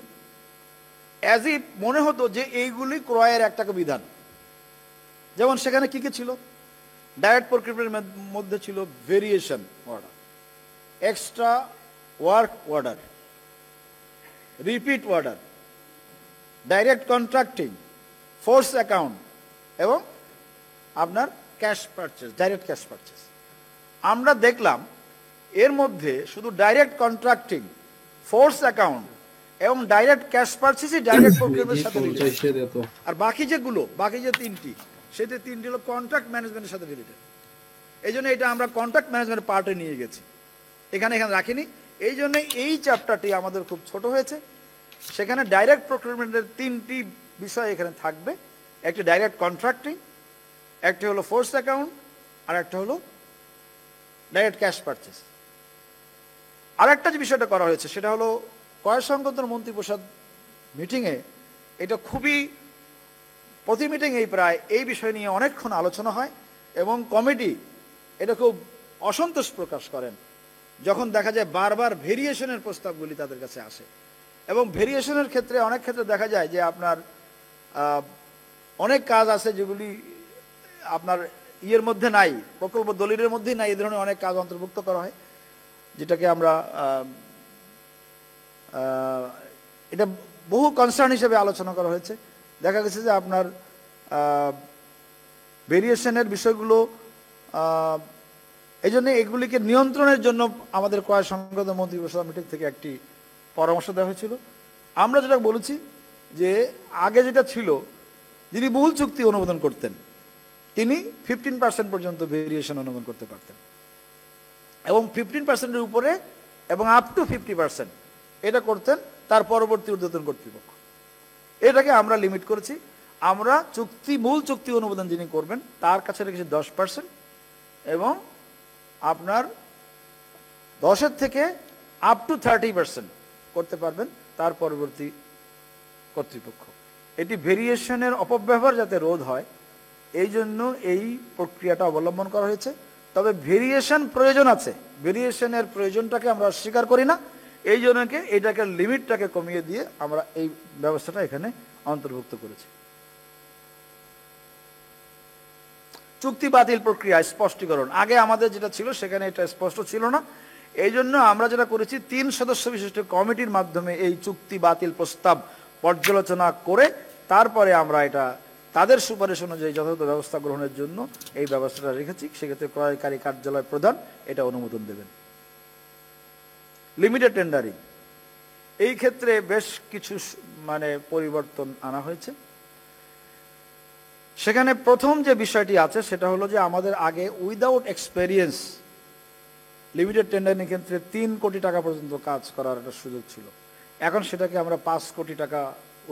অ্যাজ ইফ মনে হতো যে এইগুলি ক্রয়ের একটা বিধান। যেমন সেখানে কি কি ছিল, ডাইরেক্ট প্রকিউরমেন্টের মধ্যে ছিল variation order, extra work order, repeat order, direct contracting, force account এবং আপনার cash purchase, direct cash purchase. আমরা দেখলাম এর মধ্যে শুধু ডাইরেক্ট কন্ট্রাক্টিং, ফোর্স অ্যাকাউন্ট এবং ডাইরেক্ট ক্যাশ পারচেসই ডাইরেক্ট প্রকিউরমেন্টের সাথে রিলেটেড, আর বাকি যে 3টি, সেটা 3টি হলো কন্ট্রাক্ট ম্যানেজমেন্টের সাথে রিলেটেড। এই জন্য এটা আমরা কন্ট্রাক্ট ম্যানেজমেন্ট পার্টে নিয়ে গেছি, এখানে রাখিনি। এই জন্য এই চ্যাপ্টারটি আমাদের খুব ছোট হয়েছে। সেখানে ডাইরেক্ট প্রকিউরমেন্টের 3টি বিষয় এখানে থাকবে, একটি ডাইরেক্ট কন্ট্রাক্টিং, একটি হলো ফোর্স অ্যাকাউন্ট, আর একটা হলো ডাইরেক্ট ক্যাশ পারচেস। আর একটা যে বিষয়টা করা হয়েছে সেটা হলো ক্রয় সংক্রান্ত মন্ত্রিপরিষদ মিটিংয়ে, এটা খুবই প্রতি মিটিংয়েই প্রায় এই বিষয় নিয়ে অনেকক্ষণ আলোচনা হয় এবং কমিটি এটা খুব অসন্তোষ প্রকাশ করেন যখন দেখা যায় বারবার ভেরিয়েশনের প্রস্তাবগুলি তাদের কাছে আসে। এবং ভেরিয়েশনের ক্ষেত্রে অনেক ক্ষেত্রে দেখা যায় যে আপনার অনেক কাজ আছে যেগুলি আপনার ইয়ের মধ্যে নাই, প্রকল্প দলিলের মধ্যেই নাই, এই ধরনের অনেক কাজ অন্তর্ভুক্ত করা হয়, যেটাকে আমরা এটা বহু কনসার্ন হিসেবে আলোচনা করা হয়েছে। দেখা গেছে যে আপনার ভেরিয়েশনের বিষয়গুলো, এই জন্য এগুলিকে নিয়ন্ত্রণের জন্য আমাদের ক্রয় সংক্রান্ত মন্ত্রিপরিষদ মিটিং থেকে একটি পরামর্শ দেওয়া হয়েছিল। আমরা যেটা বলেছি যে আগে যেটা ছিল, যিনি বহুল চুক্তি অনুমোদন করতেন তিনি 15% পর্যন্ত ভেরিয়েশন অনুমোদন করতে পারতেন, এবং 15%-এর উপরে এবং আপ টু 50% এটা করতেন তার পরবর্তী ঊর্ধ্বতন কর্তৃপক্ষ। এটাকে আমরা লিমিট করেছি। আমরা মূল চুক্তি অনুমোদন যিনি করবেন তার কাছে রেখেছি 10%, এবং আপনার 10-এর থেকে আপ টু 30% করতে পারবেন তার পরবর্তী কর্তৃপক্ষ। এটি ভেরিয়েশনের অপব্যবহার যাতে রোধ হয় এই জন্য এই প্রক্রিয়াটা অবলম্বন করা হয়েছে। তবে ভেরিয়েশন প্রয়োজন আছে, ভেরিয়েশনের প্রয়োজনটাকে আমরা অস্বীকার করি না, এই জন্য এটাকে লিমিটটাকে কমিয়ে দিয়ে আমরা এই ব্যবস্থাটা এখানে অন্তর্ভুক্ত করেছি। চুক্তি বাতিল প্রক্রিয়া স্পষ্টীকরণ, আগে আমাদের যেটা ছিল সেখানে এটা স্পষ্ট ছিল না, এই জন্য আমরা যেটা করেছি 3 সদস্য বিশিষ্ট কমিটির মাধ্যমে এই চুক্তি বাতিল প্রস্তাব পর্যালোচনা করে তারপরে আমরা এটা তাদের সুপারিশ অনুযায়ী যথাযথ ব্যবস্থা গ্রহণের জন্য এই ব্যবস্থাটা রেখেছি। সেক্ষেত্রে ক্রয়কারী কার্যালয় প্রধান এটা অনুমোদন দেবেন। লিমিটেড টেন্ডারিং, এই ক্ষেত্রে বেশ কিছু পরিবর্তন আনা হয়েছে। সেখানে প্রথম যে বিষয়টি আছে সেটা হলো যে আমাদের আগে উইদাউট এক্সপেরিয়েন্স লিমিটেড টেন্ডারিং ক্ষেত্রে 3 কোটি টাকা পর্যন্ত কাজ করার একটা সুযোগ ছিল, এখন সেটাকে আমরা 5 কোটি টাকা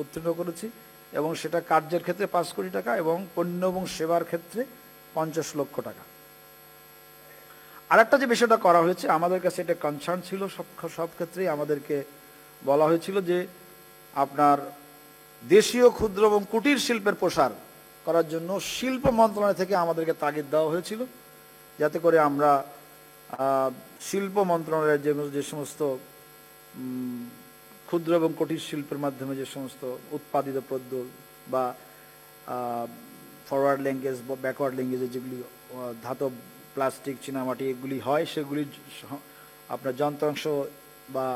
উত্তীর্ণ করেছি, এবং সেটা কার্যের ক্ষেত্রে 5 কোটি টাকা এবং পণ্য এবং সেবার ক্ষেত্রে 50 লক্ষ টাকা। আর একটা যে বিষয়টা করা হয়েছে আমাদের কাছে এটা কনসার্ন ছিল, সব ক্ষেত্রেই আমাদেরকে বলা হয়েছিল যে আপনার দেশীয় ক্ষুদ্র এবং কুটির শিল্পের প্রসার করার জন্য শিল্প মন্ত্রণালয় থেকে আমাদেরকে তাগিদ দেওয়া হয়েছিল, যাতে করে আমরা শিল্প মন্ত্রণালয়ের যে সমস্ত ক্ষুদ্র এবং কুটির শিল্পের মাধ্যমে যে সমস্ত উৎপাদিত পণ্য বা ফরওয়ার্ড লিঙ্কেজ বা ব্যাকওয়ার্ড লিঙ্কেজে যেগুলি ধাতব, প্লাস্টিক, চীনামাটি এগুলি হয়, সেগুলি আপনার যন্ত্রাংশ বা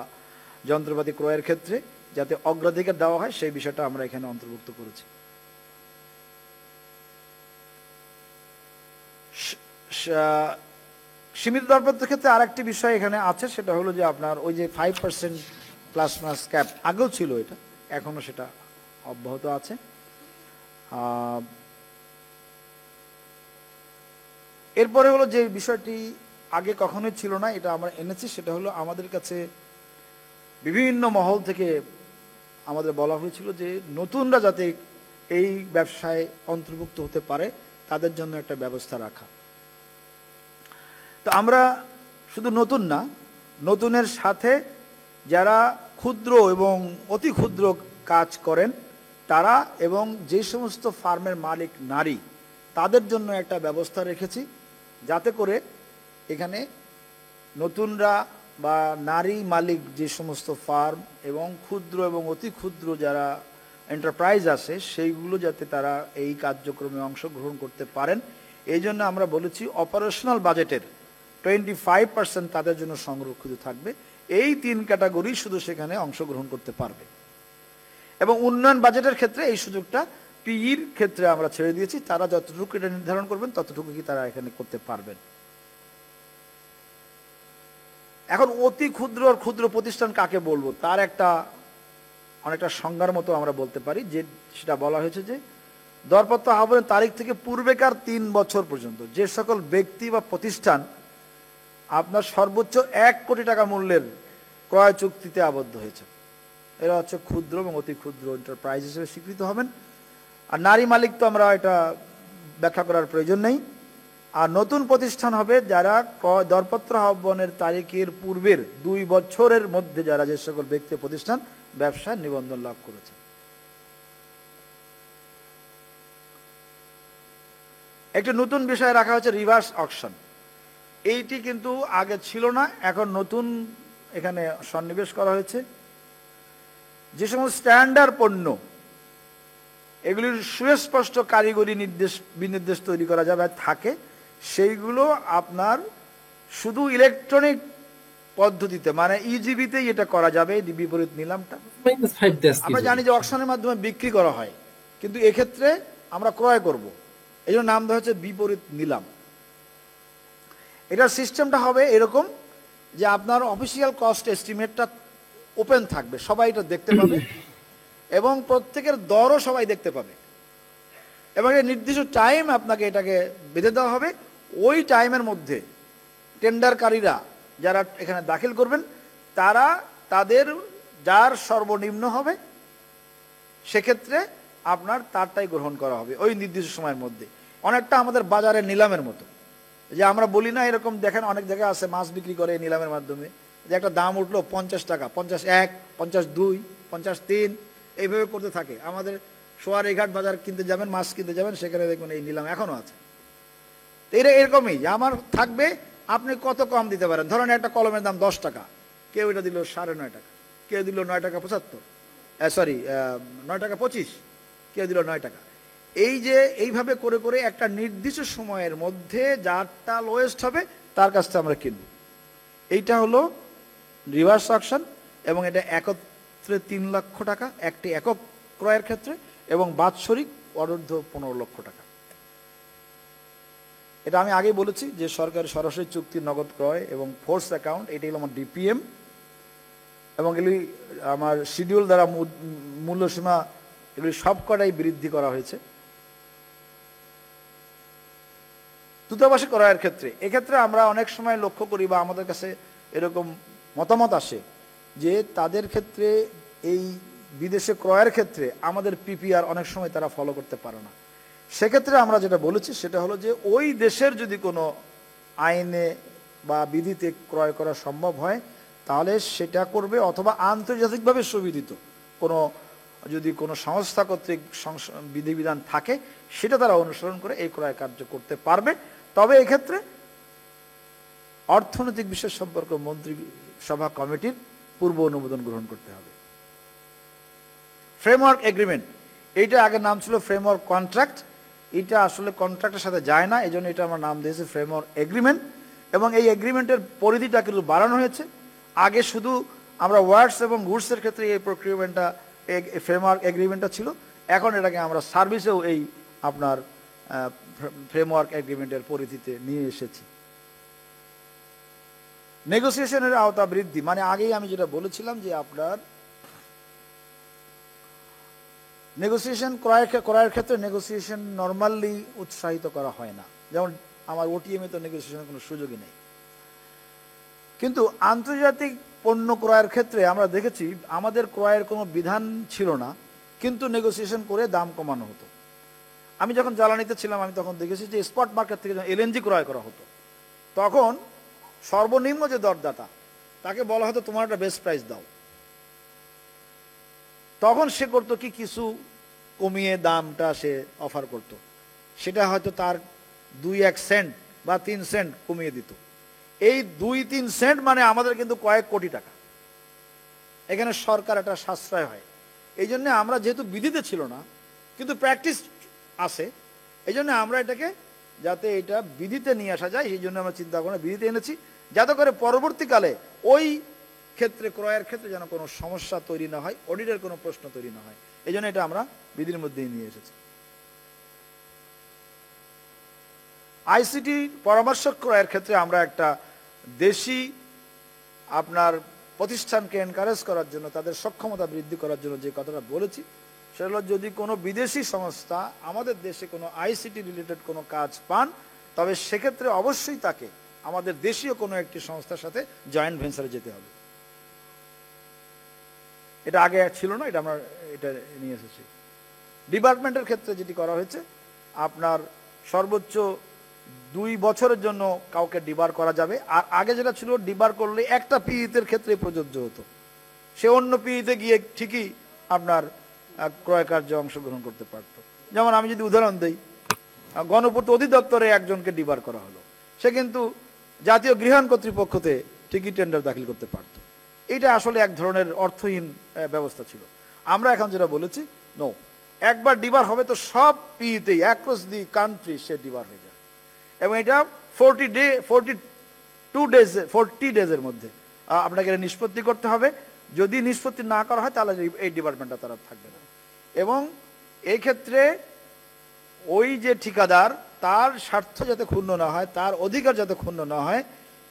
যন্ত্রপাতি ক্রয়ের ক্ষেত্রে যাতে অগ্রাধিকার দেওয়া হয় সেই বিষয়টা আমরা এখানে অন্তর্ভুক্ত করেছি। সীমিত দরপত্রের ক্ষেত্রে আরেকটি বিষয় এখানে আছে, সেটা হলো যে আপনার ওই যে 5% প্লাস মাস ক্যাপ আগেও ছিল, এটা এখনো সেটা অব্যাহত আছে। এরপরে হলো যে বিষয়টি আগে কখনোই ছিল না, এটা আমরা এনেছি, সেটা হলো আমাদের কাছে বিভিন্ন মহল থেকে আমাদের বলা হয়েছিল যে নতুনরা যাতে এই ব্যবসায় অন্তর্ভুক্ত হতে পারে তাদের জন্য একটা ব্যবস্থা রাখা। তো আমরা শুধু নতুন না, নতুনের সাথে যারা ক্ষুদ্র এবং অতি ক্ষুদ্র কাজ করেন তারা এবং যে সমস্ত ফার্মের মালিক নারী তাদের জন্য একটা ব্যবস্থা রেখেছি, যাতে করে এখানে নতুনরা বা নারী মালিক যে সমস্ত ফার্ম এবং ক্ষুদ্র এবং অতি ক্ষুদ্র যারা এন্টারপ্রাইজ আছে সেইগুলো যাতে তারা এই কার্যক্রমে অংশগ্রহণ করতে পারেন। এই জন্য আমরা বলেছি অপারেশনাল বাজেটের 25% তাদের জন্য সংরক্ষিত থাকবে। এই 3 ক্যাটাগরি শুধু সেখানে অংশগ্রহণ করতে পারবে। এবং উন্নয়ন বাজেটের ক্ষেত্রে এই সুযোগটা পিইর ক্ষেত্রে আমরা ছেড়ে দিয়েছি, তারা যতটুকু এটা নির্ধারণ করবেন ততটুকু কি তারা এখানে করতে পারবেন। এখন অতি ক্ষুদ্র আর ক্ষুদ্র প্রতিষ্ঠান কাকে বলবো তার একটা অনেকটা সংজ্ঞার মতো আমরা বলতে পারি, যে সেটা বলা হয়েছে যে দরপত্র আহ্বানের তারিখ থেকে পূর্বেকার 3 বছর পর্যন্ত যে সকল ব্যক্তি বা প্রতিষ্ঠান আপনার সর্বোচ্চ 1 কোটি টাকা মূল্যের ক্রয় চুক্তিতে আবদ্ধ হয়েছে, এরা হচ্ছে ক্ষুদ্র এবং অতি ক্ষুদ্র এন্টারপ্রাইজ হিসেবে স্বীকৃত হবেন। আর নারী মালিক তো আমরা এটা ব্যাখ্যা করার প্রয়োজন নেই। আর নতুন প্রতিষ্ঠান হবে যারা দরপত্র আহ্বানের তারিখের পূর্বের 2 বছরের মধ্যে যারা যে সকল ব্যক্তি প্রতিষ্ঠান ব্যবসায় নিবন্ধন লাভ করেছে। একটি নতুন বিষয় রাখা হচ্ছে রিভার্স অকশন। এইটি কিন্তু আগে ছিল না, এখন নতুন এখানে সন্নিবেশ করা হয়েছে। যে সমস্ত স্ট্যান্ডার্ড পণ্য এগুলির সুস্পষ্ট কারিগরি বিনির্দেশ তৈরি করা যাবে থাকে, সেইগুলো আপনার শুধু ইলেকট্রনিক পদ্ধতিতে মানে ইজিবিতেই এটা করা যাবে। বিপরীত নিলামটা আমরা জানি যে অকশনের মাধ্যমে বিক্রি করা হয়, কিন্তু এক্ষেত্রে আমরা ক্রয় করব, এই জন্য নাম দেওয়া হচ্ছে বিপরীত নিলাম। এটার সিস্টেমটা হবে এরকম যে আপনার অফিসিয়াল কস্ট এস্টিমেটটা ওপেন থাকবে, সবাই এটা দেখতে পাবে এবং প্রত্যেকের দরও সবাই দেখতে পাবে, এবং একটা নির্দিষ্ট টাইম আপনাকে এটাকে বেঁধে দেওয়া হবে। ওই টাইমের মধ্যে টেন্ডারকারীরা যারা এখানে দাখিল করবেন তারা তাদের যার সর্বনিম্ন হবে সেক্ষেত্রে আপনার তারটাই গ্রহণ করা হবে ওই নির্দিষ্ট সময়ের মধ্যে। অনেকটা আমাদের বাজারের নিলামের মতো, যে আমরা বলি না এরকম, দেখেন অনেক জায়গায় আছে মাছ বিক্রি করে নিলামের মাধ্যমে, যে একটা দাম উঠলো 50 টাকা, 51, 52, 53 এইভাবে করতে থাকে। আমাদের সোয়ারিঘাট বাজার কিনতে যাবেন, মাছ কিনতে যাবেন, সেখানে দেখবেন এই নিলাম এখনো আছে। এটা এরকমই যে আমার থাকবে আপনি কত কম দিতে পারেন। ধরেন একটা কলমের দাম 10 টাকা, কেউ এটা দিল 9.5 টাকা, কেউ দিল 9 টাকা 75, 9 টাকা 25, কেউ দিল 9 টাকা। এই যে এইভাবে করে করে একটা নির্দিষ্ট সময়ের মধ্যে যারটা লোয়েস্ট হবে তার কাছ থেকে আমরা কিনব। এইটা হলো রিভার্স অকশন, এবং এটা একত্রে 3 লক্ষ টাকা একটি একক ক্রয়ের ক্ষেত্রে, এবং বাৎসরিক অনূর্ধ্ব 15 লক্ষ টাকা। এটা আমি আগেই বলেছি যে সরকারি সরাসরি চুক্তি, নগদ ক্রয় এবং ফোর্স অ্যাকাউন্ট, এটাই হলো আমার ডিপিএম, এবং এগুলি আমার শিডিউল দ্বারা মূল্যসীমা এগুলি সবকটাই বৃদ্ধি করা হয়েছে। দূতাবাসে ক্রয়ের ক্ষেত্রে এক্ষেত্রে আমরা অনেক সময় লক্ষ্য করি বা আমাদের কাছে এরকম মতামত আসে যে তাদের ক্ষেত্রে এই বিদেশে ক্রয়ের ক্ষেত্রে আমাদের পিপিআর অনেক সময় তারা ফলো করতে পারে না। সেক্ষেত্রে আমরা যেটা বলেছি সেটা হলো যে ওই দেশের যদি কোনো আইনে বা বিধিতে ক্রয় করা সম্ভব হয় তাহলে সেটা করবে, অথবা আন্তর্জাতিকভাবে সুবিদিত কোনো যদি কোনো সংস্থা কর্তৃক বিধিবিধান থাকে সেটা তারা অনুসরণ করে এই ক্রয় কার্য করতে পারবে। তবে এক্ষেত্রে অর্থনৈতিক বিষয় সম্পর্ক মন্ত্রী সভা কমিটির পূর্ব অনুমোদন গ্রহণ করতে হবে। ফ্রেমওয়ার্ক এগ্রিমেন্ট, এইটা আগের নাম ছিল ফ্রেমওয়ার্ক কন্ট্রাক্ট, এটা আসলে কন্ট্রাক্টের সাথে যায় না, এই জন্য এটা আমরা নাম দিয়েছি ফ্রেমওয়ার্ক এগ্রিমেন্ট। এবং এই এগ্রিমেন্টের পরিধিটা কিন্তু বাড়ানো হয়েছে। আগে শুধু আমরা ওয়ার্ডস এবং গুডসের ক্ষেত্রে এই প্রক্রিয়ামেন্টটা ফ্রেমওয়ার্ক এগ্রিমেন্টটা ছিল, এখন এটাকে আমরা সার্ভিসেও এই আপনার ফ্রেমওয়ার্ক এগ্রিমেন্টের পরিধিতে নিয়ে এসেছি। নেগোসিয়েশনের আওতা বৃদ্ধি মানে আগেই আমি যেটা বলেছিলাম যে আপনার নেগোসিয়েশন ক্রয়ের ক্ষেত্রে নেগোসিয়েশন নর্মালি উৎসাহিত করা হয় না, যেমন আমার ওটিএমে তো নেগোসিয়েশনের কোনো সুযোগই নেই। কিন্তু আন্তর্জাতিক পণ্য ক্রয়ের ক্ষেত্রে আমরা দেখেছি আমাদের ক্রয়ের কোনো বিধান ছিল না, কিন্তু নেগোসিয়েশন করে দাম কমানো হতো। আমি যখন জ্বালানিতে ছিলাম আমি তখন দেখেছি যে স্পট মার্কেট থেকে যখন এলএনজি ক্রয় করা হতো তখন সর্বনিম্ন যে দরদাতা তাকে বলা হতো তোমার একটা বেস্ট প্রাইস দাও, তখন সে করতো কি কিছু কমিয়ে দামটা সে অফার করত, সেটা হয়তো তার 2-1 সেন্ট বা 3 সেন্ট কমিয়ে দিত। এই 2-3 সেন্ট মানে আমাদের কিন্তু কয়েক কোটি টাকা। এখানে সরকার একটা সাশ্রয় হয়। এই জন্য আমরা যেহেতু বিধিতে ছিল না কিন্তু প্র্যাকটিস আছে, এই জন্য আমরা এটাকে যাতে এটা বিধিতে নিয়ে আসা যায় সেই জন্য আমরা চিন্তা করে বিধিতে এনেছি, যাতে করে পরবর্তীকালে ওই ক্ষেত্রে ক্রয়ের ক্ষেত্রে যেন কোনো সমস্যা তৈরি না হয়, অডিটের কোনো প্রশ্ন তৈরি না হয়, এই জন্য এটা আমরা বিধির মধ্যেই নিয়ে এসেছি। আইসিটি পরামর্শ ক্রয়ের ক্ষেত্রে আমরা একটা দেশি আপনার প্রতিষ্ঠানকে এনকারেজ করার জন্য, তাদের সক্ষমতা বৃদ্ধি করার জন্য যে কথাটা বলেছি সেটা হলো যদি কোনো বিদেশি সংস্থা আমাদের দেশে কোনো আইসিটি রিলেটেড কোনো কাজ পান তবে সেক্ষেত্রে অবশ্যই তাকে আমাদের দেশীয় কোনো একটি সংস্থার সাথে জয়েন্ট ভেঞ্চারে যেতে হবে। এটা আগে ছিল না, এটা আমরা এটা নিয়ে এসেছি। ডিপার্টমেন্টের ক্ষেত্রে যেটি করা হয়েছে আপনার সর্বোচ্চ 2 বছরের জন্য কাউকে ডিবার করা যাবে। আর আগে যেটা ছিল ডিবার করলে একটা পিইতের ক্ষেত্রে প্রযোজ্য হতো, সে অন্য পিইতে গিয়ে ঠিকই আপনার ক্রয় কার্যে অংশগ্রহণ করতে পারত। যেমন আমি যদি উদাহরণ দিই, গণপূর্ত অধিদপ্তরে একজনকে ডিবার করা হলো, সে কিন্তু জাতীয় গৃহায়ণ কর্তৃপক্ষতে ঠিকই টেন্ডার দাখিল করতে পারত। এটা আসলে এক ধরনের অর্থহীন ব্যবস্থা ছিল। আমরা এখন যেটা বলেছি নো, একবার ডিবার হবে তো সব পিইতেই অ্যাক্রস দি কান্ট্রি সে ডিবার হয়ে যাবে, এবং এটা 40 ডেজের মধ্যে আপনাকে এটা নিষ্পত্তি করতে হবে। যদি নিষ্পত্তি না করা হয় তাহলে এই ডিপার্টমেন্টটা তারা থাকবে না। এবং এই ক্ষেত্রে ওই যে ঠিকাদার তার স্বার্থ যাতে ক্ষুণ্ণ না হয়, তার অধিকার যাতে ক্ষুণ্ণ না হয়,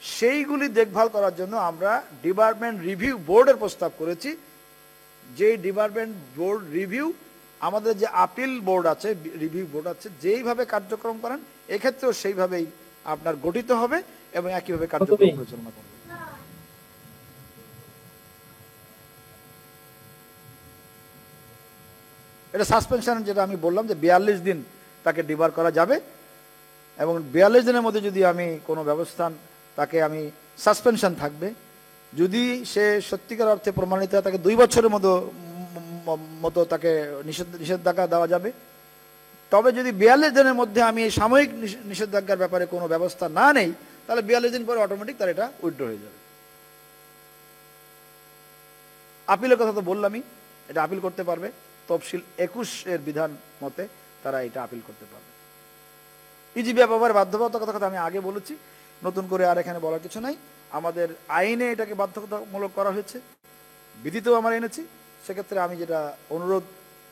সেইগুলি দেখভাল করার জন্য আমরা ডিপার্টমেন্ট রিভিউ বোর্ডের প্রস্তাব করেছি। যে ডিপার্টমেন্ট বোর্ড রিভিউ আমাদের যে আপিল বোর্ড আছে, রিভিউ বোর্ড আছে, যেইভাবে কার্যক্রম করেন এক্ষেত্রেও সেইভাবেই আপনার গঠিত হবে এবং একইভাবে কার্যক্রম পরিচালনা করবে। এটা সাসপেনশন যেটা আমি বললাম যে 42 দিন তাকে ডিবার করা যাবে, এবং 42 দিনের মধ্যে যদি আমি কোনো ব্যবস্থা তাকে আমি সাসপেনশন থাকবে। যদি সে সত্যিকার অর্থে প্রমাণিত হয় তাকে 2 বছরের মতো তাকে নিষেধাজ্ঞা দেওয়া যাবে। তবে যদি 42 দিনের মধ্যে আমি এই সাময়িক নিষেধাজ্ঞার ব্যাপারে কোনো ব্যবস্থা না নেই তাহলে 42 দিন পরে অটোমেটিক তার এটা উইথড্র হয়ে যাবে। আপিলের কথা তো বললামই, এটা আপিল করতে পারবে, তফসিল 21 এর বিধান মতে তারা এটা আপিল করতে পারবে। ইজিবি ব্যবহার বাধ্যবাধকতার কথা আমি আগে বলেছি, নতুন করে আর এখানে বলার কিছু নাই। আমাদের আইনে এটাকে বাধ্যতামূলক করা হয়েছে, বিধিতেও আমরা এনেছি। সেক্ষেত্রে আমি যেটা অনুরোধ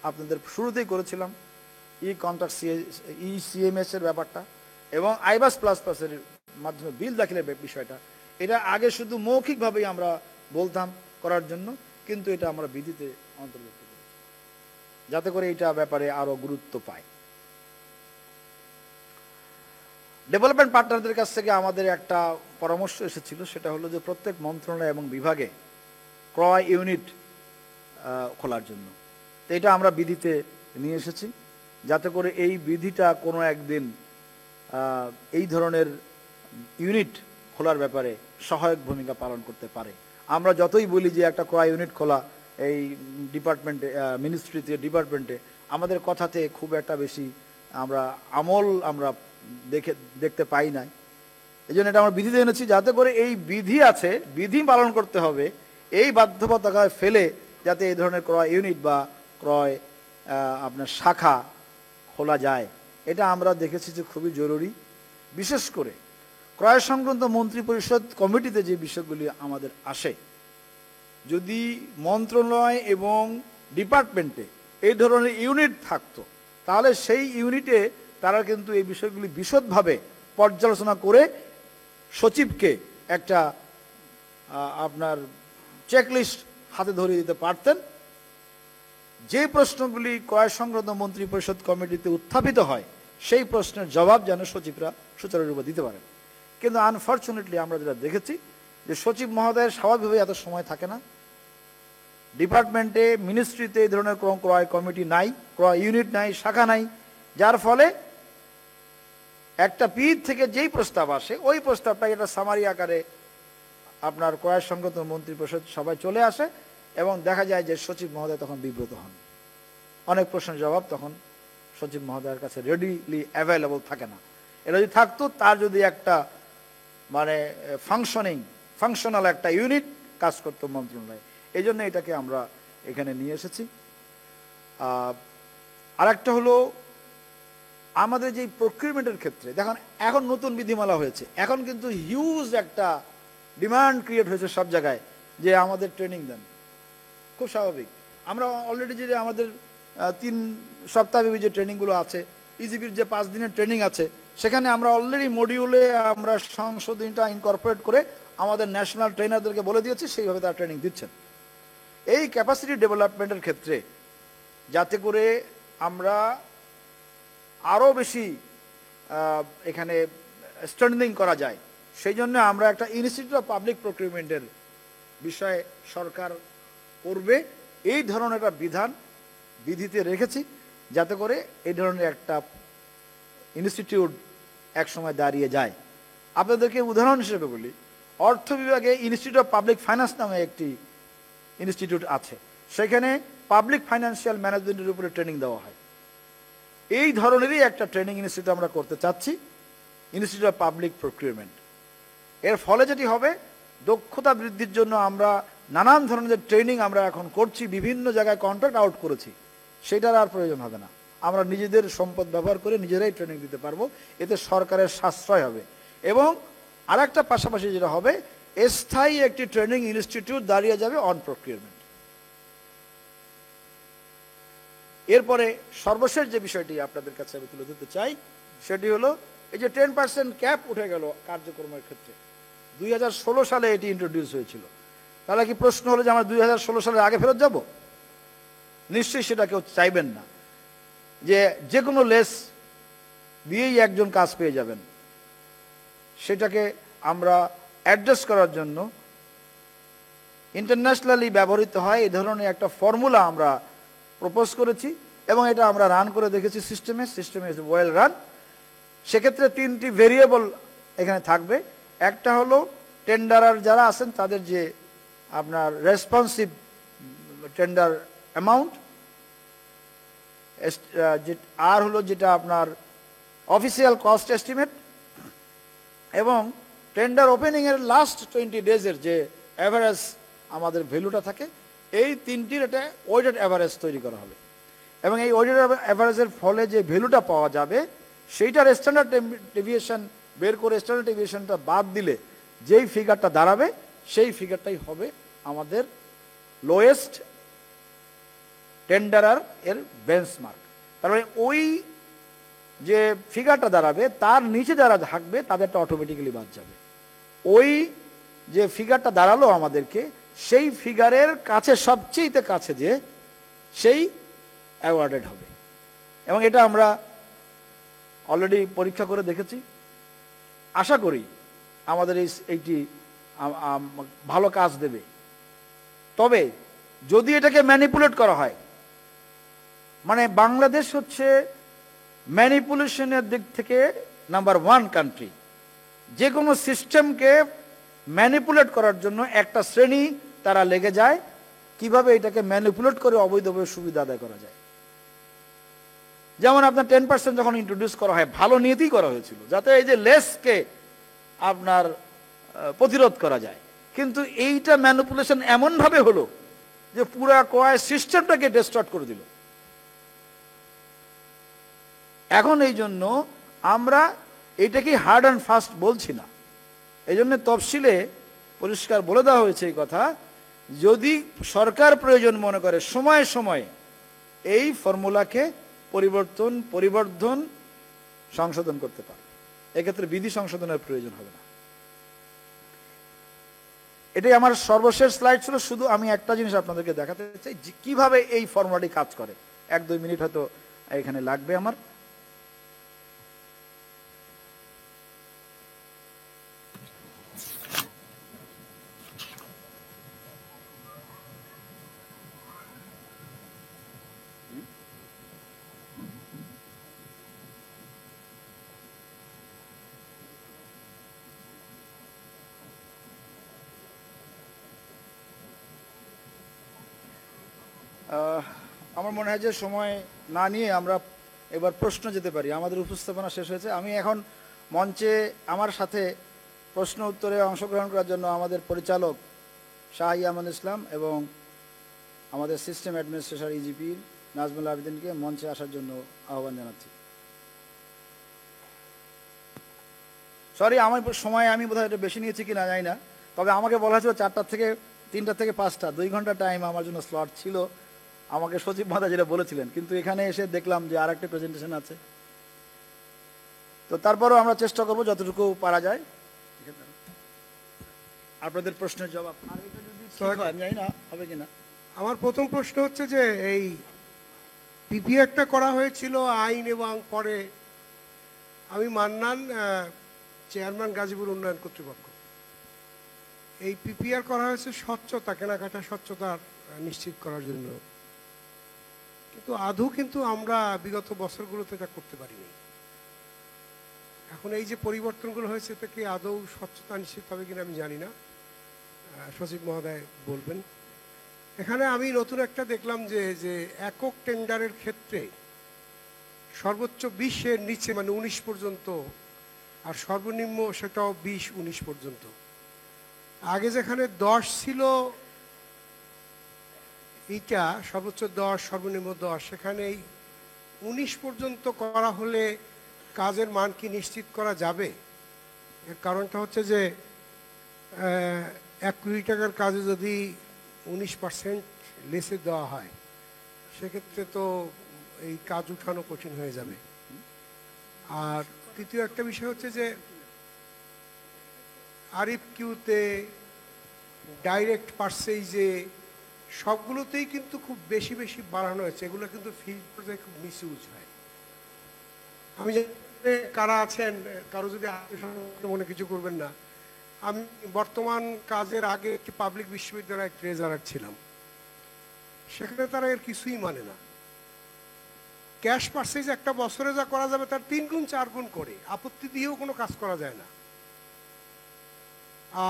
আপনাদের শুরুতেই করেছিলাম, ইসিএমএস এর ব্যাপারটা এবং আইবাস প্লাস প্লাসের মাধ্যমে বিল দাখিলের বিষয়টা, এটা আগে শুধু মৌখিকভাবেই আমরা বলতাম করার জন্য, কিন্তু এটা আমরা বিধিতে অন্তর্ভুক্ত করেছি যাতে করে এটা ব্যাপারে আরো গুরুত্ব পায়। ডেভেলপমেন্ট পার্টনারদের কাছ থেকে আমাদের একটা পরামর্শ এসেছিল, সেটা হলো যে প্রত্যেক মন্ত্রণালয় এবং বিভাগে ক্রয় ইউনিট খোলার জন্য। তো এটা আমরা বিধিতে নিয়ে এসেছি যাতে করে এই বিধিটা কোনো একদিন এই ধরনের ইউনিট খোলার ব্যাপারে সহায়ক ভূমিকা পালন করতে পারে। আমরা যতই বলি যে একটা ক্রয় ইউনিট খোলা এই ডিপার্টমেন্টে, মিনিস্ট্রিতে, ডিপার্টমেন্টে, আমাদের কথাতে খুব একটা বেশি আমরা আমল আমরা দেখতে পাই নাই। এই জন্য এটা আমরা বিধিতে এনেছি যাতে করে এই বিধি আছে, বিধি পালন করতে হবে, এই বাধ্যবাধকতায় ফেলে যাতে এই ধরনের ক্রয় ইউনিট বা ক্রয় আপনার শাখা খোলা যায়, এটা আমরা দেখেছি যে খুবই জরুরি। বিশেষ করে ক্রয় সংক্রান্ত মন্ত্রী পরিষদ কমিটিতে যে বিষয়গুলি আমাদের আসে, যদি মন্ত্রণালয় এবং ডিপার্টমেন্টে এই ধরনের ইউনিট থাকতো তাহলে সেই ইউনিটে তারা কিন্তু এই বিষয়গুলি বিশদভাবে পর্যালোচনা করে সচিবকে একটা আপনার চেকলিস্ট হাতে ধরিয়ে দিতে পারতেন। যে প্রশ্নগুলি ক্রয় সংক্রান্ত মন্ত্রী পরিষদ কমিটিতে উত্থাপিত হয় সেই প্রশ্নের জবাব যেন সচিবরা সুচারুরূপে দিতে পারেন। কিন্তু আনফর্চুনেটলি আমরা যেটা দেখেছি যে সচিব মহোদয়ের স্বাভাবিকভাবে এত সময় থাকে না, ডিপার্টমেন্টে মিনিস্ট্রিতে এই ধরনের কোনো ক্রয় কমিটি নাই, ক্রয় ইউনিট নাই, শাখা নাই, যার ফলে একটা পিঠ থেকে যেই প্রস্তাব আসে ওই প্রস্তাবটা এটা সামারি আকারে আপনার ক্রয় সংক্রান্ত মন্ত্রী পরিষদ সবাই চলে আসে এবং দেখা যায় যে সচিব মহোদয় তখন বিব্রত হন। অনেক প্রশ্নের জবাব তখন সচিব মহোদয়ের কাছে রেডিলি অ্যাভেলেবল থাকে না। এটা যদি থাকতো, তার যদি একটা মানে ফাংশনাল একটা ইউনিট কাজ করতো মন্ত্রণালয়ে। এই জন্য এটাকে আমরা এখানে নিয়ে এসেছি। আর একটা হলো আমাদের যে প্রকিউরমেন্টের ক্ষেত্রে দেখুন, এখন নতুন বিধিমালা হয়েছে, এখন কিন্তু হিউজ একটা ডিমান্ড ক্রিয়েট হয়েছে সব জায়গায় যে আমাদের ট্রেনিং দেন। খুব স্বাভাবিক, আমরা অলরেডি যে আমাদের 3 সপ্তাহব্যাপী যে ট্রেনিংগুলো আছে, ইজিপির যে 5 দিনের ট্রেনিং আছে, সেখানে আমরা অলরেডি মডিউলে আমরা সংশোধনীটা ইনকর্পোরেট করে আমাদের ন্যাশনাল ট্রেনারদেরকে বলে দিয়েছি, সেইভাবে তারা ট্রেনিং দিচ্ছেন। এই ক্যাপাসিটি ডেভেলপমেন্টের ক্ষেত্রে যাতে করে আমরা আরও বেশি এখানে স্ট্রেন্থেনিং করা যায়, সেই জন্য আমরা একটা ইনস্টিটিউট অফ পাবলিক প্রকিউরমেন্টের বিষয়ে সরকার করবে এই ধরনের একটা বিধিতে রেখেছি, যাতে করে এই ধরনের একটা ইনস্টিটিউট এক সময় দাঁড়িয়ে যায়। আপনাদেরকে উদাহরণ হিসেবে বলি, অর্থ বিভাগে ইনস্টিটিউট অফ পাবলিক ফাইন্যান্স নামে একটি ইনস্টিটিউট আছে, সেখানে পাবলিক ফাইন্যান্সিয়াল ম্যানেজমেন্টের উপরে ট্রেনিং দেওয়া হয়। এই ধরনেরই একটা ট্রেনিং ইনস্টিটিউট আমরা করতে চাচ্ছি, ইনস্টিটিউট অফ পাবলিক প্রকিউরমেন্ট। এর ফলে যেটি হবে, দক্ষতা বৃদ্ধির জন্য আমরা নানান ধরনের ট্রেনিং আমরা এখন করছি, বিভিন্ন জায়গায় কন্ট্রাক্ট আউট করেছি, সেটার আর প্রয়োজন হবে না। আমরা নিজেদের সম্পদ ব্যবহার করে নিজেরাই ট্রেনিং দিতে পারবো, এতে সরকারের সাশ্রয় হবে। এবং আর একটা পাশাপাশি যেটা হবে, স্থায়ী একটি ট্রেনিং ইনস্টিটিউট দাঁড়িয়ে যাবে অন প্রকিউরমেন্ট। এরপরে সর্বশেষ যে বিষয়টি আপনাদের কাছে আমি তুলে ধরতে চাই, সেটি হলো এই যে 10% ক্যাপ উঠে গেল কার্যক্রমের ক্ষেত্রে, 2016 সালে এটি ইন্ট্রোডিউস হয়েছিল। তাহলে কি প্রশ্ন হলো যে আমরা 2016 সালের আগে ফেরত যাব? নিশ্চয়ই সেটা কেউ চাইবেন না, যে কোনো লেস দিয়েই একজন কাজ পেয়ে যাবেন। সেটাকে আমরা অ্যাড্রেস করার জন্য ইন্টারন্যাশনালি ব্যবহৃত হয় এই ধরনের একটা ফর্মুলা আমরা প্রপোজ করেছি এবং এটা আমরা রান করে দেখেছি সিস্টেমে ইজ ওয়েল রান। সেক্ষেত্রে 3টি ভেরিয়েবল এখানে থাকবে। একটা হলো টেন্ডারার যারা আছেন তাদের যে আপনার রেসপন্সিভ টেন্ডার অ্যামাউন্ট, আর হলো যেটা আপনার অফিসিয়াল কস্ট এস্টিমেট, এবং টেন্ডার ওপেনিংয়ের লাস্ট 20 ডেজের যে অ্যাভারেজ আমাদের ভ্যালুটা থাকে, এই 3টির একটা ওয়েটেড অ্যাভারেজ তৈরি করা হবে। এবং এই ওয়েটেড অ্যাভারেজের ফলে যে ভ্যালুটা পাওয়া যাবে, সেইটার স্ট্যান্ডার্ড ডেভিয়েশন বের করে স্ট্যান্ডার্ড ডেভিয়েশনটা বাদ দিলে যেই ফিগারটা দাঁড়াবে, সেই ফিগারটাই হবে আমাদের লোয়েস্ট টেন্ডারার এর বেঞ্চমার্ক। তার মানে ওই যে ফিগারটা দাঁড়াবে, তার নিচে যারা থাকবে তাদেরটা অটোমেটিক্যালি বাদ যাবে। ওই যে ফিগারটা দাঁড়ালো আমাদেরকে, সেই ফিগারের কাছে সবচেয়ে কাছে যে সেই অ্যাওয়ার্ডেড হবে। এবং এটা আমরা অলরেডি পরীক্ষা করে দেখেছি। আশা করি আমাদের এইটি ভালো কাজ দেবে। তবে যদি এটাকে ম্যানিপুলেট করা হয়, মানে বাংলাদেশ হচ্ছে ম্যানিপুলেশনের দিক থেকে নাম্বার 1 কান্ট্রি। যে কোনো সিস্টেমকে ম্যানিপুলেট করার জন্য একটা শ্রেণী তারা লেগে যায়, কিভাবে এটাকে ম্যানিপুলেট করে অবৈধভাবে সুবিধা আদায় করা যায়। যেমন আপনার 10% যখন ইন্ট্রোডিউস করা হয়, ভালো নিয়তেই করা হয়েছিল, যাতে এই যে লেসকে আপনার প্রতিরোধ করা যায়। কিন্তু এইটা ম্যানিপুলেশন এমনভাবে হলো যে পুরা ক্রয় সিস্টেমটাকে ডিস্টর্ট করে দিল। এখন এই জন্য আমরা এটাকে হার্ড অ্যান্ড ফাস্ট বলছি না, এই জন্য তফসিলে পরিষ্কার বলে দেওয়া হয়েছে এই কথা, যদি সরকার প্রয়োজন মনে করে সময়ে সময়ে এই ফর্মুলাকে পরিবর্ধন সংশোধন করতে পারে। এক্ষেত্রে বিধি সংশোধনের প্রয়োজন হবে না। এটাই আমার সর্বশেষ স্লাইড ছিল। শুধু আমি একটা জিনিস আপনাদেরকে দেখাতে চাই যে কিভাবে এই ফর্মুলাটি কাজ করে। 1-2 মিনিট হয়তো এখানে লাগবে আমার। আমার মনে হয় যে সময় না নিয়ে আমরা এবার প্রশ্ন যেতে পারি। আমাদের উপস্থাপনা শেষ হয়েছে। আমি এখন মঞ্চে আমার সাথে প্রশ্ন উত্তরে অংশগ্রহণ করার জন্য আমাদের পরিচালক শাহ ইয়ামান ইসলাম এবং আমাদের সিস্টেম অ্যাডমিনিস্ট্রেটর ইজিপি নাজমুল আবেদিনকে মঞ্চে আসার জন্য আহ্বান জানাচ্ছি। সরি, আমার সময় আমি বোধহয় এটা বেশি নিয়েছি কি না জানি না, তবে আমাকে বলা হয়েছিল 4টা থেকে 3টা থেকে 5টা 2 ঘন্টা টাইম আমার জন্য স্লট ছিল, আমাকে সচিব মহোদয় যেটা বলেছিলেন। কিন্তু এখানে এসে দেখলাম যে আর একটা প্রেজেন্টেশন আছে, তো তারপরও আমরা চেষ্টা করব যতটুকু পারা যায় আপনাদের প্রশ্নের জবাব। আর এটা যদি ঠিক হয়, জানি না হবে কিনা। আমার প্রথম প্রশ্ন হচ্ছে যে এই পিপিআরটা করা হয়েছিল আইন এবং পরে আমি মান্নান, চেয়ারম্যান গাজীপুর উন্নয়ন কর্তৃপক্ষ। এই পিপিআর করা হয়েছে স্বচ্ছতা, কেনাকাটা স্বচ্ছতা নিশ্চিত করার জন্য, কিন্তু আদৌ কিন্তু আমরা বিগত বছরগুলোতে এটা করতে পারিনি। এখন এই যে পরিবর্তনগুলো হয়েছে এটা কি আদৌ স্বচ্ছতা নিশ্চিত হবে কিনা আমি জানি না, সচিব মহোদয় বলবেন। এখানে আমি নতুন একটা দেখলাম যে যে একক টেন্ডারের ক্ষেত্রে সর্বোচ্চ 20-এর নিচে মানে 19 পর্যন্ত, আর সর্বনিম্ন সেটাও 20-19 পর্যন্ত। আগে যেখানে 10 ছিল এইটা সর্বোচ্চ 10 সর্বনিম্ন 10, সেখানে 19 পর্যন্ত করা হলে কাজের মান কি নিশ্চিত করা যাবে? এর কারণটা হচ্ছে যে 1 কোটি টাকার কাজে যদি 19% লেসে দেওয়া হয় সেক্ষেত্রে তো এই কাজ উঠানো কঠিন হয়ে যাবে। আর তৃতীয় একটা বিষয় হচ্ছে যে আরএফকিউতে, ডাইরেক্ট পারচেজে সবগুলোতেই কিন্তু খুব বেশি বেশি বাড়ানো হয়েছে। এগুলো কিন্তু ফিল্ড পর্যায়ে খুব মিসইউজ হয়। আমি কারা আছেন, কারো যদি মনে কিছু করবেন না, আমি বর্তমান কাজের আগে একটি পাবলিক বিশ্ববিদ্যালয়ের ট্রেজারার ছিলাম। সেখানে তারা এর কিছুই মানে না। ক্যাশ পারচেজ একটা বছরে যা করা যাবে তার 3 গুণ 4 গুণ করে, আপত্তি দিয়েও কোনো কাজ করা যায় না।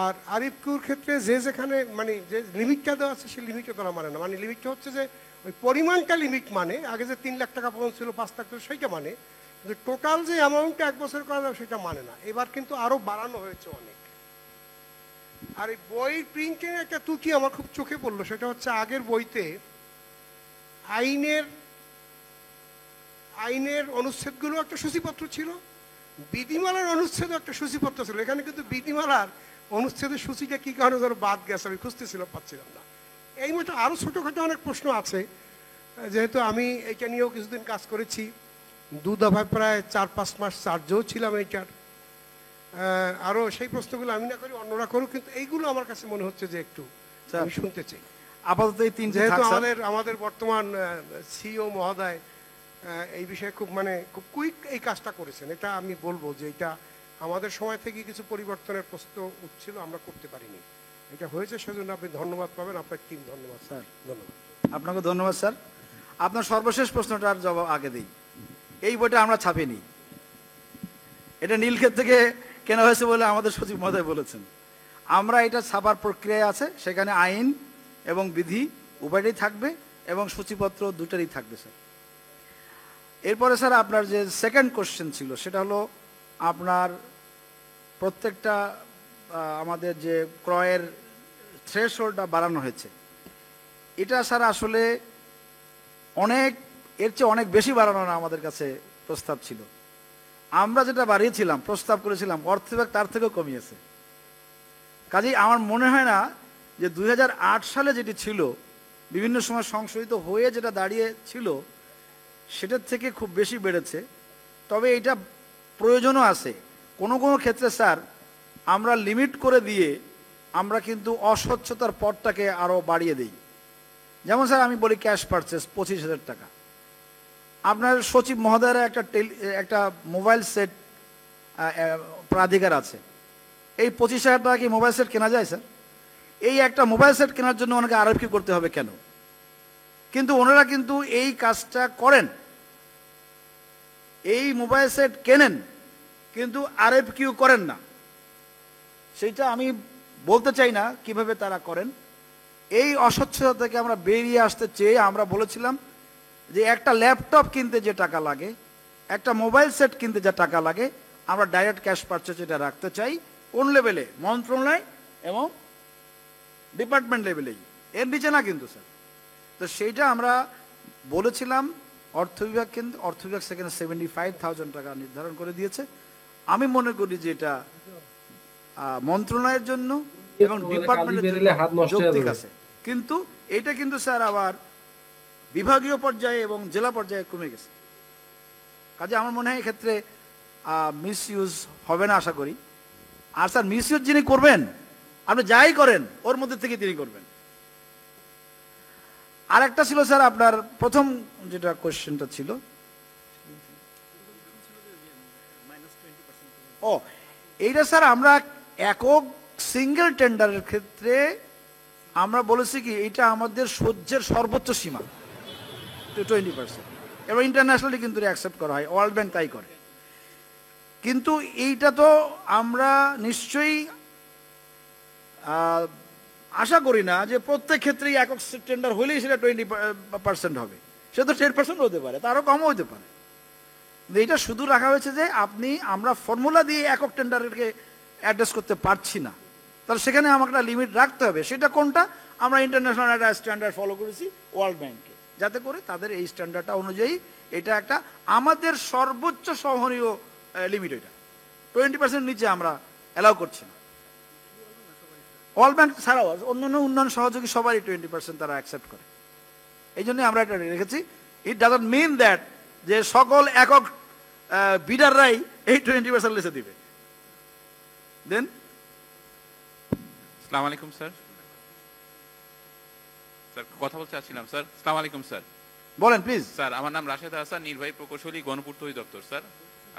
আর আরএফকিউর ক্ষেত্রে যে যেখানে মানে যে লিমিটটা দেওয়া আছে সেই লিমিটটা তারা মানে না। মানে লিমিটটা হচ্ছে যে ওই পরিমাণটা লিমিট, মানে আগে যে 3 লাখ টাকা পর্যন্ত ছিল 5 লাখ টাকা সেইটা মানে, কিন্তু টোটাল যে অ্যামাউন্টটা 1 বছর করা যাবে সেটা মানে না। এবার কিন্তু আরো বাড়ানো হয়েছে অনেক। আর এই বই প্রিন্টিং একটা ত্রুটি আমার খুব চোখে পড়লো, সেটা হচ্ছে আগের বইতে আইনের অনুচ্ছেদগুলো একটা সূচিপত্র ছিল, বিধিমালার অনুচ্ছেদ একটা সূচিপত্র ছিল। এখানে কিন্তু বিধিমালার অনুচ্ছেদের সূচিটা কি কারণে যেন বাদ গেছে, আমি খুঁজতেছিলাম পাচ্ছিলাম না। এই মতো আরও ছোটোখাটো অনেক প্রশ্ন আছে। যেহেতু আমি এটা নিয়েও কিছুদিন কাজ করেছি, 2 দফায় প্রায় 4-5 মাস চার্জেও ছিলাম এইটার, আরও সেই প্রশ্নগুলো আমি না করি অন্যরা করুক, কিন্তু এইগুলো আমার কাছে মনে হচ্ছে যে একটু আমি শুনতে চাই। আপাতত এই 3 যেহেতু আমাদের বর্তমান সিইও মহোদয় এই বিষয়ে খুব কুইক এই কাজটা করেছেন, এটা আমি বলবো যে এটা আমাদের সময় থেকে কিছু পরিবর্তনের প্রশ্ন উঠছিল, আমরা করতে পারিনি। এটা হয়েছে, সেজন্য আপনি ধন্যবাদ পাবেন, আপনার টিম ধন্যবাদ। স্যার ধন্যবাদ। আপনাকে ধন্যবাদ স্যার। আপনার সর্বশেষ প্রশ্নটার জবাব আগে দিই। এই বইটা আমরা ছাপিনি, এটা নীলক্ষেত থেকে কেনা হয়েছে বলে আমাদের সচিব মহোদয় বলেছেন। আমরা এটা ছাপার প্রক্রিয়ায় আছে, সেখানে আইন এবং বিধি উভয়টাই থাকবে এবং সূচিপত্র দুটারই থাকবে স্যার। এরপরে স্যার আপনার যে সেকেন্ড কোশ্চেন ছিল সেটা হলো আপনার প্রত্যেকটা আমাদের যে ক্রয়ের থ্রেশহোল্ডটা বাড়ানো হয়েছে, এটা স্যার আসলে এর চেয়ে অনেক বেশি বাড়ানো না আমাদের কাছে প্রস্তাব ছিল। আমরা যেটা বাড়িয়েছিলাম, প্রস্তাব করেছিলাম, অর্থবিভাগ তার থেকেও কমিয়েছে। কাজেই আমার মনে হয় না যে 2008 সালে যেটি ছিল বিভিন্ন সময় সংশোধিত হয়ে যেটা দাঁড়িয়ে ছিল সেটার থেকে খুব বেশি বেড়েছে। তবে এটা প্রয়োজনও আছে কোনো কোনো ক্ষেত্রে স্যার। আমরা লিমিট করে দিয়ে আমরা কিন্তু অস্বচ্ছতার পথটাকে আরও বাড়িয়ে দিই। যেমন স্যার আমি বলি ক্যাশ পারচেস 25,000 টাকা, আপনার সচিব মহোদয়ের একটা মোবাইল সেট প্রাধিকার আছে, এই 25,000 টাকা কি মোবাইল সেট কেনা যায় স্যার? এই একটা মোবাইল সেট কেনার জন্য ওনাকে আরএফকিউ করতে হবে কেন? কিন্তু ওনারা কিন্তু এই কাজটা করেন, এই মোবাইল সেট কেনেন কিন্তু আরএফকিউ করেন না। সেইটা আমি বলতে চাই না কিভাবে তারা করেন। এই অস্বচ্ছতা থেকে আমরা বেরিয়ে আসতে চেয়ে আমরা বলেছিলাম যে একটা ল্যাপটপ কিনতে যে টাকা লাগে, একটা মোবাইল সেট কিনতে যে টাকা লাগে, আমরা ডাইরেক্ট ক্যাশ পারচেজ এটা রাখতে চাই কোন লেভেলে? মন্ত্রণালয় এবং ডিপার্টমেন্ট লেভেলেই, এর নিচে না কিন্তু স্যার। তো সেইটা আমরা বলেছিলাম, অর্থ বিভাগ সেখানে 75,000 টাকা নির্ধারণ করে দিয়েছে। আমি মনে করি যে এটা মন্ত্রণালয়ের জন্য এবং ডিপার্টমেন্টের জন্য যৌক্তিক আছে, কিন্তু এটা কিন্তু স্যার আবার বিভাগীয় পর্যায়ে এবং জেলা পর্যায়ে কমে গেছে। কাজে আমার মনে হয় এক্ষেত্রে মিস ইউজ হবে না আশা করি। আর স্যার মিস ইউজ যিনি করবেন, আপনি যাই করেন ওর মধ্যে থেকে তিনি করবেন। আর একটা ছিল স্যার আপনার প্রথম যেটা কোয়েশ্চেনটা ছিল, ও এইটা স্যার আমরা একক সিঙ্গেল টেন্ডারের ক্ষেত্রে আমরা বলেছি কি এটা আমাদের সহ্যের সর্বোচ্চ সীমা 20%, এবং ইন্টারন্যাশনালি কিন্তু অ্যাকসেপ্ট করা হয়, ওয়ার্ল্ড ব্যাংক তাই করে। কিন্তু এইটা তো আমরা নিশ্চয়ই আশা করি না যে প্রত্যেক ক্ষেত্রেই একক টেন্ডার হলেই সেটা 20% হবে, সে তো 10% হতে পারে, তারও কমও হতে পারে। এইটা শুধু রাখা হয়েছে যে আমরা ফর্মুলা দিয়ে একক টেন্ডারকে অ্যাড্রেস করতে পারছি না, তাহলে সেখানে আমাকে একটা লিমিট রাখতে হবে। সেটা কোনটা? আমরা ইন্টারন্যাশনাল একটা স্ট্যান্ডার্ড ফলো করেছি ওয়ার্ল্ড ব্যাংকে, যাতে করে তাদের এই স্ট্যান্ডার্ডটা অনুযায়ী এটা একটা আমাদের সর্বোচ্চ সহনীয় লিমিট, এটা 20% নিচে আমরা অ্যালাউ করছি না। ওয়ার্ল্ড ব্যাংক ছাড়াও অন্যান্য উন্নয়ন সহযোগী সবারই 20% তারা অ্যাকসেপ্ট করে, এই জন্যই আমরা এটা রেখেছি। ইট ডাজন্ট মিন দ্যাট যে সকল একক বিডাররাই এই 20% লিসে দিবে। দেন আসসালামু আলাইকুম স্যার। স্যার কথা বলতে চাচ্ছিলাম স্যার। আসসালামু আলাইকুম স্যার। বলেন প্লিজ। স্যার আমার নাম রাশেদ হাসান, নির্বাহী প্রকৌশলী, গণপূর্ত অধিদপ্তর। স্যার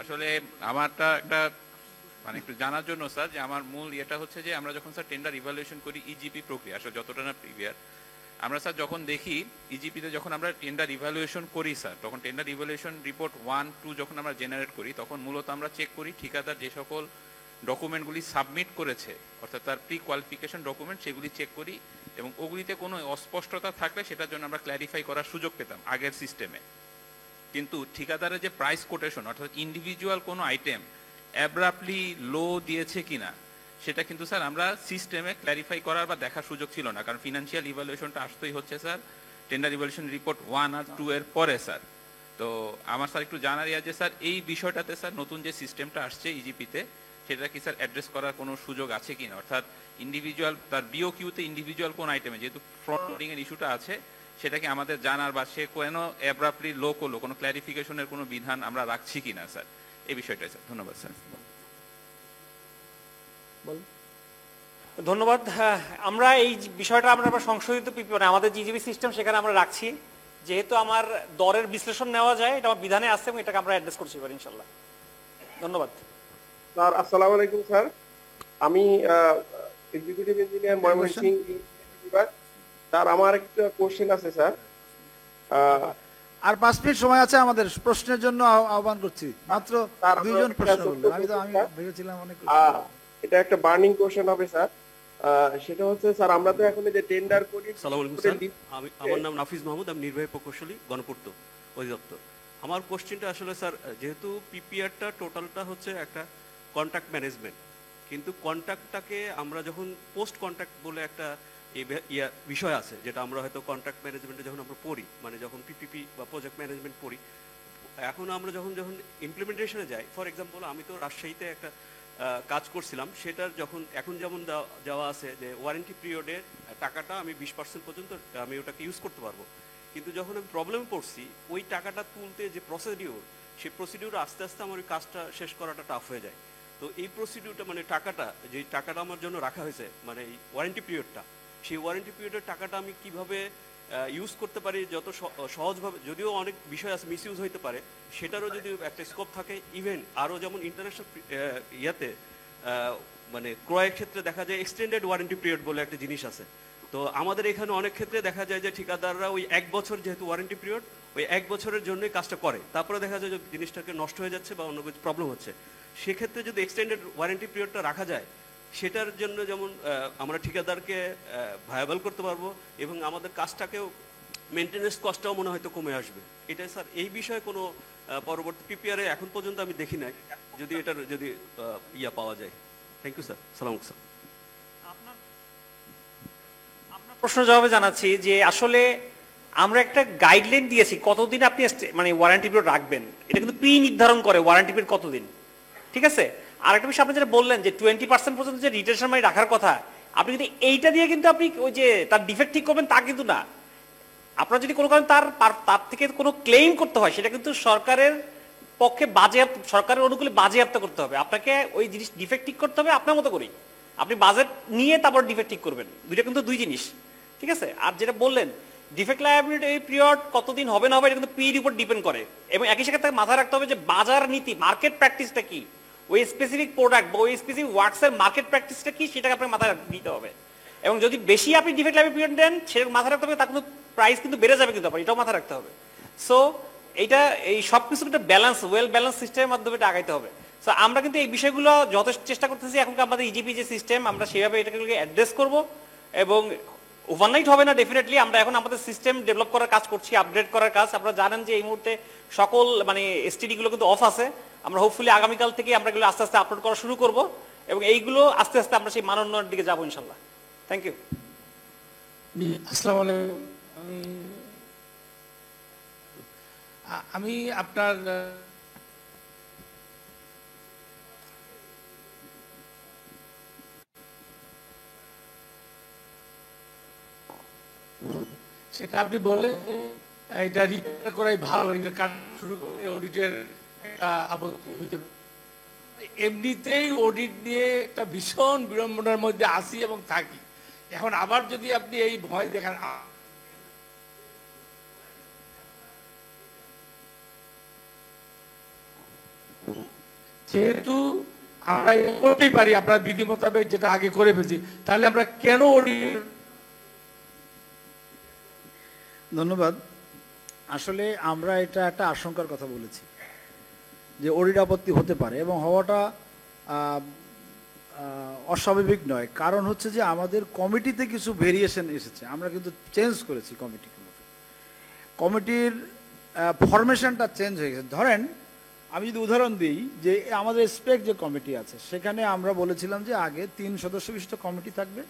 আসলে আমারটা একটা মানে একটু জানার জন্য স্যার, যে আমার মূল ইয়েটা হচ্ছে যে আমরা যখন স্যার টেন্ডার ইভ্যালুয়েশন করি ইজিপি প্রক্রিয়া, আসলে যতটা না প্রিভিয়ার, আমরা স্যার যখন দেখি ইজিপিতে যখন আমরা টেন্ডার ইভ্যালুয়েশন করি স্যার, তখন টেন্ডার ইভ্যালুয়েশন রিপোর্ট 1, 2 যখন আমরা জেনারেট করি, তখন মূলত আমরা চেক করি ঠিকাদার যে সকল ডকুমেন্টগুলি সাবমিট করেছে, অর্থাৎ তার প্রি কোয়ালিফিকেশন ডকুমেন্ট, সেগুলি চেক করি, এবং ওগুলিতে কোনো অস্পষ্টতা থাকলে সেটার জন্য আমরা ক্ল্যারিফাই করার সুযোগ পেতাম আগের সিস্টেমে। কিন্তু ঠিকাদারের যে প্রাইস কোটেশন, অর্থাৎ ইন্ডিভিজুয়াল কোনো আইটেম অ্যাব্রাপ্টলি লো দিয়েছে কিনা, সেটা কিন্তু স্যার আমরা সিস্টেমে ক্ল্যারিফাই করার বা দেখার সুযোগ ছিল না, কারণ ফিনান্সিয়াল ইভ্যালুয়েশনটা আসতেই হচ্ছে স্যার টেন্ডার ইভ্যালুয়েশন রিপোর্ট 1 আর 2 এর পরে স্যার। তো আমার স্যার একটু জানার ইয়া যে স্যার এই বিষয়টাতে স্যার নতুন যে সিস্টেমটা আসছে ইজিপিতে, সেটা কি স্যার অ্যাড্রেস করার কোনো সুযোগ আছে কিনা, অর্থাৎ ইন্ডিভিজুয়াল তার বিওকিউতে ইন্ডিভিজুয়াল কোন আইটেমে যেহেতু ফ্রড লোডিং এর ইস্যুটা আছে, সেটা কি আমাদের জানার বা সে কেন অ্যাব্রাপ্টলি লো করলো, কোনো ক্ল্যারিফিকেশনের কোনো বিধান আমরা রাখছি কিনা স্যার, এই বিষয়টাই স্যার। ধন্যবাদ স্যার। ধন্যবাদ। হ্যাঁ, আমরা এই বিষয়টা আমরা সংশোধিত মানে আমাদের জিজিবি সিস্টেম সেখানে আমরা রাখছি, যেহেতু আমার দরের বিশ্লেষণ নেওয়া যায়, এটা আমার বিধানে আসছে এবং এটাকে আমরা অ্যাড্রেস করছি এবার ইনশাল্লাহ। ধন্যবাদ স্যার। আসসালামু আলাইকুম স্যার। আমি এক্সিকিউটিভ ইঞ্জিনিয়ার ময়মনসিংহ বিভাগ। স্যার আমার একটা কোশ্চেন আছে স্যার। আর 5 মিনিট সময় আছে আমাদের, প্রশ্নের জন্য আহ্বান করছি। মাত্র 2 জন প্রশ্ন করলেন, আমি ভেবেছিলাম অনেক। এটা একটা বার্নিং কোশ্চেন হবে স্যার। সেটা হচ্ছে স্যার আমরা তো এখন যে টেন্ডার করি। আসসালামু আলাইকুম স্যার, আমার নাম নাফিজ মাহমুদ, আমি নির্বাহী প্রকৌশলী, গণপূর্ত অধিদপ্তর। আমার কোশ্চেনটা আসলে স্যার, যেহেতু পিপিআরটা টোটালটা হচ্ছে একটা কন্ট্রাক্ট ম্যানেজমেন্ট, কিন্তু কন্ট্রাক্টটাকে আমরা যখন পোস্ট কন্ট্রাক্ট বলে একটা বিষয় আছে, যেটা আমরা হয়তো কন্ট্রাক্ট ম্যানেজমেন্টে যখন আমরা পড়ি, মানে যখন পিপিপি বা প্রজেক্ট ম্যানেজমেন্ট পড়ি, এখন আমরা যখন ইমপ্লিমেন্টেশনে যাই, ফর এক্সাম্পল আমি তো রাজশাহীতে একটা কাজ করছিলাম, সেটার যখন এখন যেমন যাওয়া আছে যে ওয়ারেন্টি পিরিয়ডের টাকাটা আমি 20% পর্যন্ত আমি ওটাকে ইউজ করতে পারবো, কিন্তু যখন আমি প্রবলেমে পড়ছি ওই টাকাটা তুলতে যে প্রসিডিউর, সেই প্রসিডিউর আস্তে আস্তে আমার ওই কাজটা শেষ করাটা টাফ হয়ে যায়। তো এই প্রসিডিউরটা মানে টাকাটা, যে টাকাটা আমার জন্য রাখা হয়েছে, মানে এই ওয়ারেন্টি পিরিয়ডটা, সেই ওয়ারেন্টি পিরিয়ডের টাকাটা আমি কিভাবে ইউজ করতে পারি যত সহজভাবে, যদিও অনেক বিষয় আছে মিসইউজ হইতে পারে, সেটারও যদি একটা স্কোপ থাকে। ইভেন আরও যেমন ইন্টারন্যাশনাল ইয়াতে মানে ক্রয়ের ক্ষেত্রে দেখা যায় এক্সটেন্ডেড ওয়ারেন্টি পিরিয়ড বলে একটা জিনিস আছে। তো আমাদের এখানে অনেক ক্ষেত্রে দেখা যায় যে ঠিকাদাররা ওই 1 বছর যেহেতু ওয়ারেন্টি পিরিয়ড, ওই 1 বছরের জন্যই কাজটা করে, তারপরে দেখা যায় যে জিনিসটাকে নষ্ট হয়ে যাচ্ছে বা অন্য কিছু প্রবলেম হচ্ছে। সেক্ষেত্রে যদি এক্সটেন্ডেড ওয়ারেন্টি পিরিয়ডটা রাখা যায়, সেটার জন্য যেমন আমরা ঠিকাদারকে ভায়াবল করতে পারবো এবং আমাদের কাজটাকেও মেনটেনেন্স কস্টটাও মনে হয়তো কমে আসবে। এটাই স্যার, এই বিষয়ে কোনো পরবর্তী পিপিআর এখন পর্যন্ত আমি দেখি নাই, যদি এটার যদি ইয়া পাওয়া যায়। Thank you sir. সালাম স্যার। প্রশ্ন জবাবে জানাচ্ছি যে আসলে আমরা একটা গাইডলাইন দিয়েছি কতদিন আপনি মানে ওয়ারেন্টি পিরিয়ড রাখবেন, এটা কিন্তু প্রি নির্ধারণ করে ওয়ারেন্টি পিরিয়ড কতদিন, ঠিক আছে। আর একটা বিষয় আপনি যেটা বললেন যে 20% পর্যন্ত যে রিটেনশন মানি রাখার কথা, আপনি কিন্তু এইটা দিয়ে কিন্তু আপনি ওই যে তার ডিফেক্ট ঠিক করবেন তা কিন্তু না। আপনার যদি কোনো কারণে তার থেকে কোনো ক্লেম করতে হয়, সেটা কিন্তু সরকারের পক্ষে বাজেয়াপ্ত, সরকারের অনুকূলে বাজেয়াপ্ত করতে হবে। আপনাকে ওই জিনিস ডিফেক্ট ঠিক করতে হবে আপনার মতো করেই, আপনি বাজেট নিয়ে তারপর ডিফেক্ট ঠিক করবেন, দুইটা কিন্তু দুই জিনিস, ঠিক আছে। আর যেটা বললেন ডিফেক্ট লায়াবিলিটি এই পিরিয়ড কতদিন হবে না হবে, এটা কিন্তু পির উপর ডিপেন্ড করে। এবং একই সাথে তাকে মাথায় রাখতে হবে যে বাজার নীতি, মার্কেট প্র্যাকটিসটা কি, ওই স্পেসিফিক প্রোডাক্ট বা ওই স্পেসিফিক ওয়ার্কসের মার্কেট প্র্যাকটিসটা কি, সেটাকে আপনাকে মাথায় দিতে হবে। এবং যদি বেশি আপনি ডিফেক্ট লাইবিলিটি পিরিয়ড দেন, সেটা মাথায় রাখতে হবে তার কিন্তু প্রাইস কিন্তু বেড়ে যাবে, কিন্তু আপনার এটাও মাথায় রাখতে হবে। সো এইটা এই সব কিছু একটা ব্যালেন্স, ওয়েল ব্যালেন্স সিস্টেমের মাধ্যমে এটা আগাইতে হবে। সো আমরা কিন্তু এই বিষয়গুলো যথেষ্ট চেষ্টা করতেছি। এখনকার আমাদের ইজিপি যে সিস্টেম, আমরা সেভাবে এটাকে অ্যাড্রেস করব এবং ওভারনাইট হবে না ডেফিনেটলি। আমরা এখন আমাদের সিস্টেম ডেভেলপ করার কাজ করছি, আপডেট করার কাজ। আপনারা জানেন যে এই মুহূর্তে সকল মানে এসটিডি গুলো কিন্তু অফ আছে। আমরা হোপফুলি আগামীকাল থেকে আমরা এগুলো আস্তে আস্তে আপলোড করা শুরু করব এবং এইগুলো আস্তে আস্তে আমরা সেই মানোন্নয়নের দিকে যাবো ইনশাল্লাহ। Thank you. আসসালামু আলাইকুম। আমি আপনার সেটা আপনি বলে এটা রিপেয়ার করাই ভালো, এটা কাজ শুরু করে অডিটের একটা আপত্তি হইতে পারে। এমনিতেই অডিট নিয়ে একটা ভীষণ বিড়ম্বনার মধ্যে আসি এবং থাকি। এখন আবার যদি আপনি এই ভয় দেখান, যেহেতু আমরা করতেই পারি আপনার বিধি মোতাবেক যেটা আগে করে ফেলছি, তাহলে আমরা কেন অডিট? ধন্যবাদ। আসলে আমরা এটা একটা আশঙ্কার কথা বলেছি যে অডিট আপত্তি হতে পারে এবং হওয়াটা অস্বাভাবিক নয়। কারণ হচ্ছে যে আমাদের কমিটিতে কিছু ভেরিয়েশন এসেছে, আমরা কিন্তু চেঞ্জ করেছি কমিটির ফরমেশনটা চেঞ্জ হয়ে গেছে। ধরেন আমি যদি উদাহরণ দিই যে আমাদের স্পেক যে কমিটি আছে, সেখানে আমরা বলেছিলাম যে আগে 3 সদস্য বিশিষ্ট কমিটি থাকবে,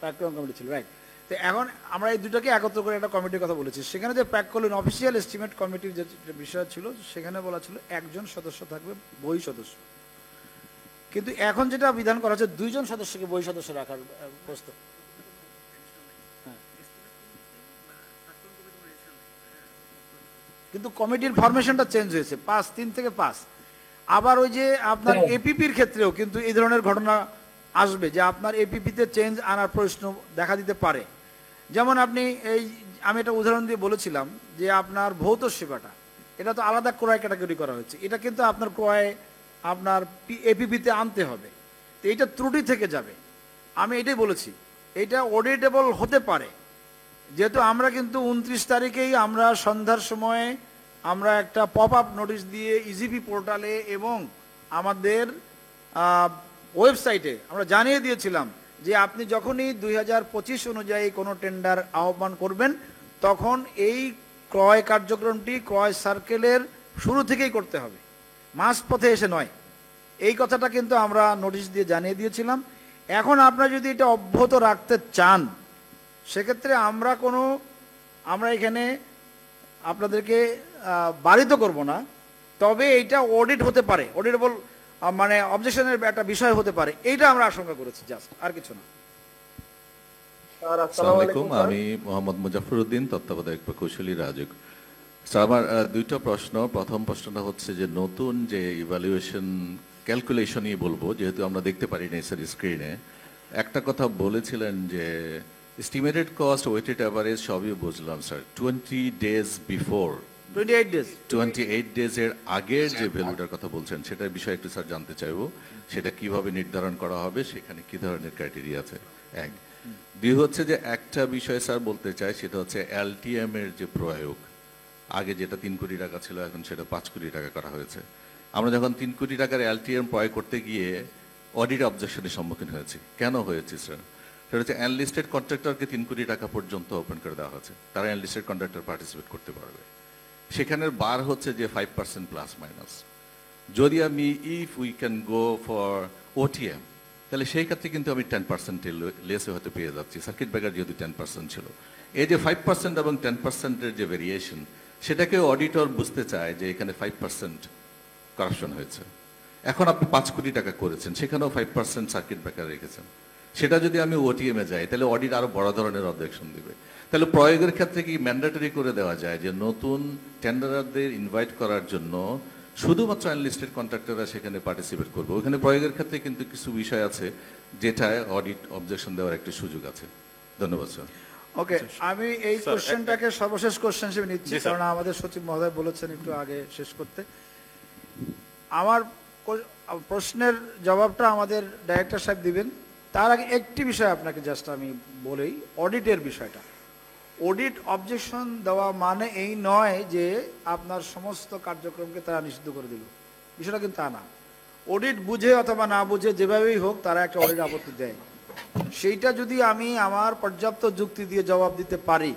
প্যাককলিন কমিটি ছিল, রাইট। তো এখন আমরা এই দুটোকে একত্র করে একটা কমিটির কথা বলেছি। সেখানে যে প্যাককলিন অফিসিয়াল এস্টিমেট কমিটির যে বিষয় ছিল, সেখানে বলা ছিল 1 সদস্য থাকবে বই সদস্য। কিন্তু এখন যেটা বিধান করা হচ্ছে 2 সদস্যকে বই সদস্য রাখার প্রস্তাব। কিন্তু কমিটির ফরমেশনটা চেঞ্জ হয়েছে, 3 থেকে 5। আবার ওই যে আপনার এপিপির ক্ষেত্রেও কিন্তু এই ধরনের ঘটনা আসবে যে আপনার এপিপিতে চেঞ্জ আনার প্রশ্ন দেখা দিতে পারে। যেমন আপনি আমি একটা উদাহরণ দিয়ে বলেছিলাম যে আপনার ভৌত সেবাটা, এটা তো আলাদা ক্রয় ক্যাটাগরি করা হয়েছে, এটা কিন্তু আপনার ক্রয় আপনার এপিপিতে আনতে হবে। তো এইটা ত্রুটি থেকে যাবে। আমি এটাই বলেছি, এটা অডিটেবল হতে পারে। যেহেতু আমরা কিন্তু 29 তারিখেই আমরা সন্ধ্যার সময়ে আমরা একটা পপ আপ নোটিশ দিয়ে ইজিপি পোর্টালে এবং আমাদের ওয়েবসাইটে আমরা জানিয়ে দিয়েছিলাম যে আপনি যখনই 2025 অনুযায়ী কোনো টেন্ডার আহ্বান করবেন, তখন এই ক্রয় কার্যক্রমটি ক্রয় সার্কেলের শুরু থেকেই করতে হবে, মাঝপথে এসে নয়। এই কথাটা কিন্তু আমরা নোটিশ দিয়ে জানিয়ে দিয়েছিলাম। এখন আপনারা যদি এটা অব্যাহত রাখতে চান, সেক্ষেত্রে আমরা এখানে আপনাদেরকে বারিত করব না, তবে এটা অডিট হতে পারে, অডিটেবল মানে অবজেকশনের একটা বিষয় হতে পারে, এইটা আমরা আশঙ্কা করেছি, জাস্ট আর কিছু না। স্যার আসসালামু আলাইকুম, আমি মোহাম্মদ মুজাফফর উদ্দিন, তত্ত্বাবধায়ক প্রকৌশলী রাজক। স্যার আমার দুইটা প্রশ্ন। প্রথম প্রশ্নটা হচ্ছে যে নতুন যে ইভ্যালুয়েশন ক্যালকুলেশনই বলবো, যেহেতু আমরা দেখতে পারি না স্যার স্ক্রিনে, একটা কথা বলেছিলেন যে এস্টিমেটেড কস্ট ওয়েটেড অ্যাভারেজ সবই বুঝলাম স্যার, 20 days বিফোর 28 days 28 ডেজের আগের যে ভ্যালুটার কথা বলছেন সেটার বিষয়ে একটু স্যার জানতে চাইবো, সেটা কিভাবে নির্ধারণ করা হবে, সেখানে কি ধরনের ক্রাইটেরিয়া আছে? এক। দুই হচ্ছে যে একটা বিষয় স্যার বলতে চাই, সেটা হচ্ছে এলটিএম এর যে প্রয়োগ, আগে যেটা 3 কোটি টাকা ছিল এখন সেটা 5 কোটি টাকা করা হয়েছে। আমরা যখন 3 কোটি টাকার এলটিএম প্রয়োগ করতে গিয়ে অডিট অবজেকশনের সম্মুখীন হয়েছি। কেন হয়েছে স্যার? সেটা হচ্ছে অ্যানলিস্টেড কন্ট্রাক্টরকে 3 কোটি টাকা পর্যন্ত ওপেন করে দেওয়া হয়েছে, তারা অ্যানলিস্টেড কন্ট্রাক্টর পার্টিসিপেট করতে পারবে। সেখানের বার হচ্ছে যে 5% প্লাস মাইনাস। যদি আমি if we can go for OTM, তাহলে সেই ক্ষেত্রে কিন্তু আমি 10% লেসে হয়তো পেয়ে যাচ্ছি, সার্কিট ব্রেকার যেহেতু 10% ছিল। এই যে 5% এবং 10%-এর যে ভেরিয়েশন, সেটাকে অডিটর বুঝতে চায় যে এখানে 5% কারাপশন হয়েছে। এখন আপনি 5 কোটি টাকা করেছেন, সেখানেও 5% সার্কিট ব্রেকার রেখেছেন। সেটা যদি আমি ওটিএমে যাই তাহলে অডিট আরো বড় ধরনের অবজেকশন দিবে। তাহলে প্রয়োগের ক্ষেত্রে কি ম্যান্ডেটরি করে দেওয়া যায় যে নতুন টেন্ডারদের ইনভাইট করার জন্য শুধুমাত্র আনলিস্টেড কন্ট্রাক্টররা সেখানে পার্টিসিপেট করবে? ওখানে প্রয়োগের ক্ষেত্রে কিন্তু কিছু বিষয় আছে যেটায় অডিট অবজেকশন দেওয়ার একটা সুযোগ আছে। ধন্যবাদ স্যার। ওকে, আমি এই কোশ্চেনটাকে সর্বশেষ কোশ্চেন হিসেবে নিচ্ছি, জি, স্যার। কারণ আমাদের সচিব মহোদয় বলেছেন একটু আগে শেষ করতে। আমার প্রশ্নের জবাবটা আমাদের ডাইরেক্টর সাহেব দিবেন। তার আগে একটি বিষয় আপনাকে জাস্ট আমি বলেই, অডিটের বিষয়টা। অডিট অবজেকশন দেওয়া মানে এই নয় যে আপনার সমস্ত কার্যক্রমকে তারা নিষিদ্ধ করে দিল, বিষয়টা কিন্তু তা না। অডিট বুঝে অথবা না বুঝে যেভাবেই হোক তারা একটা অডিট আপত্তি দেয়। সেইটা যদি আমি আমার পর্যাপ্ত যুক্তি দিয়ে জবাব দিতে পারি,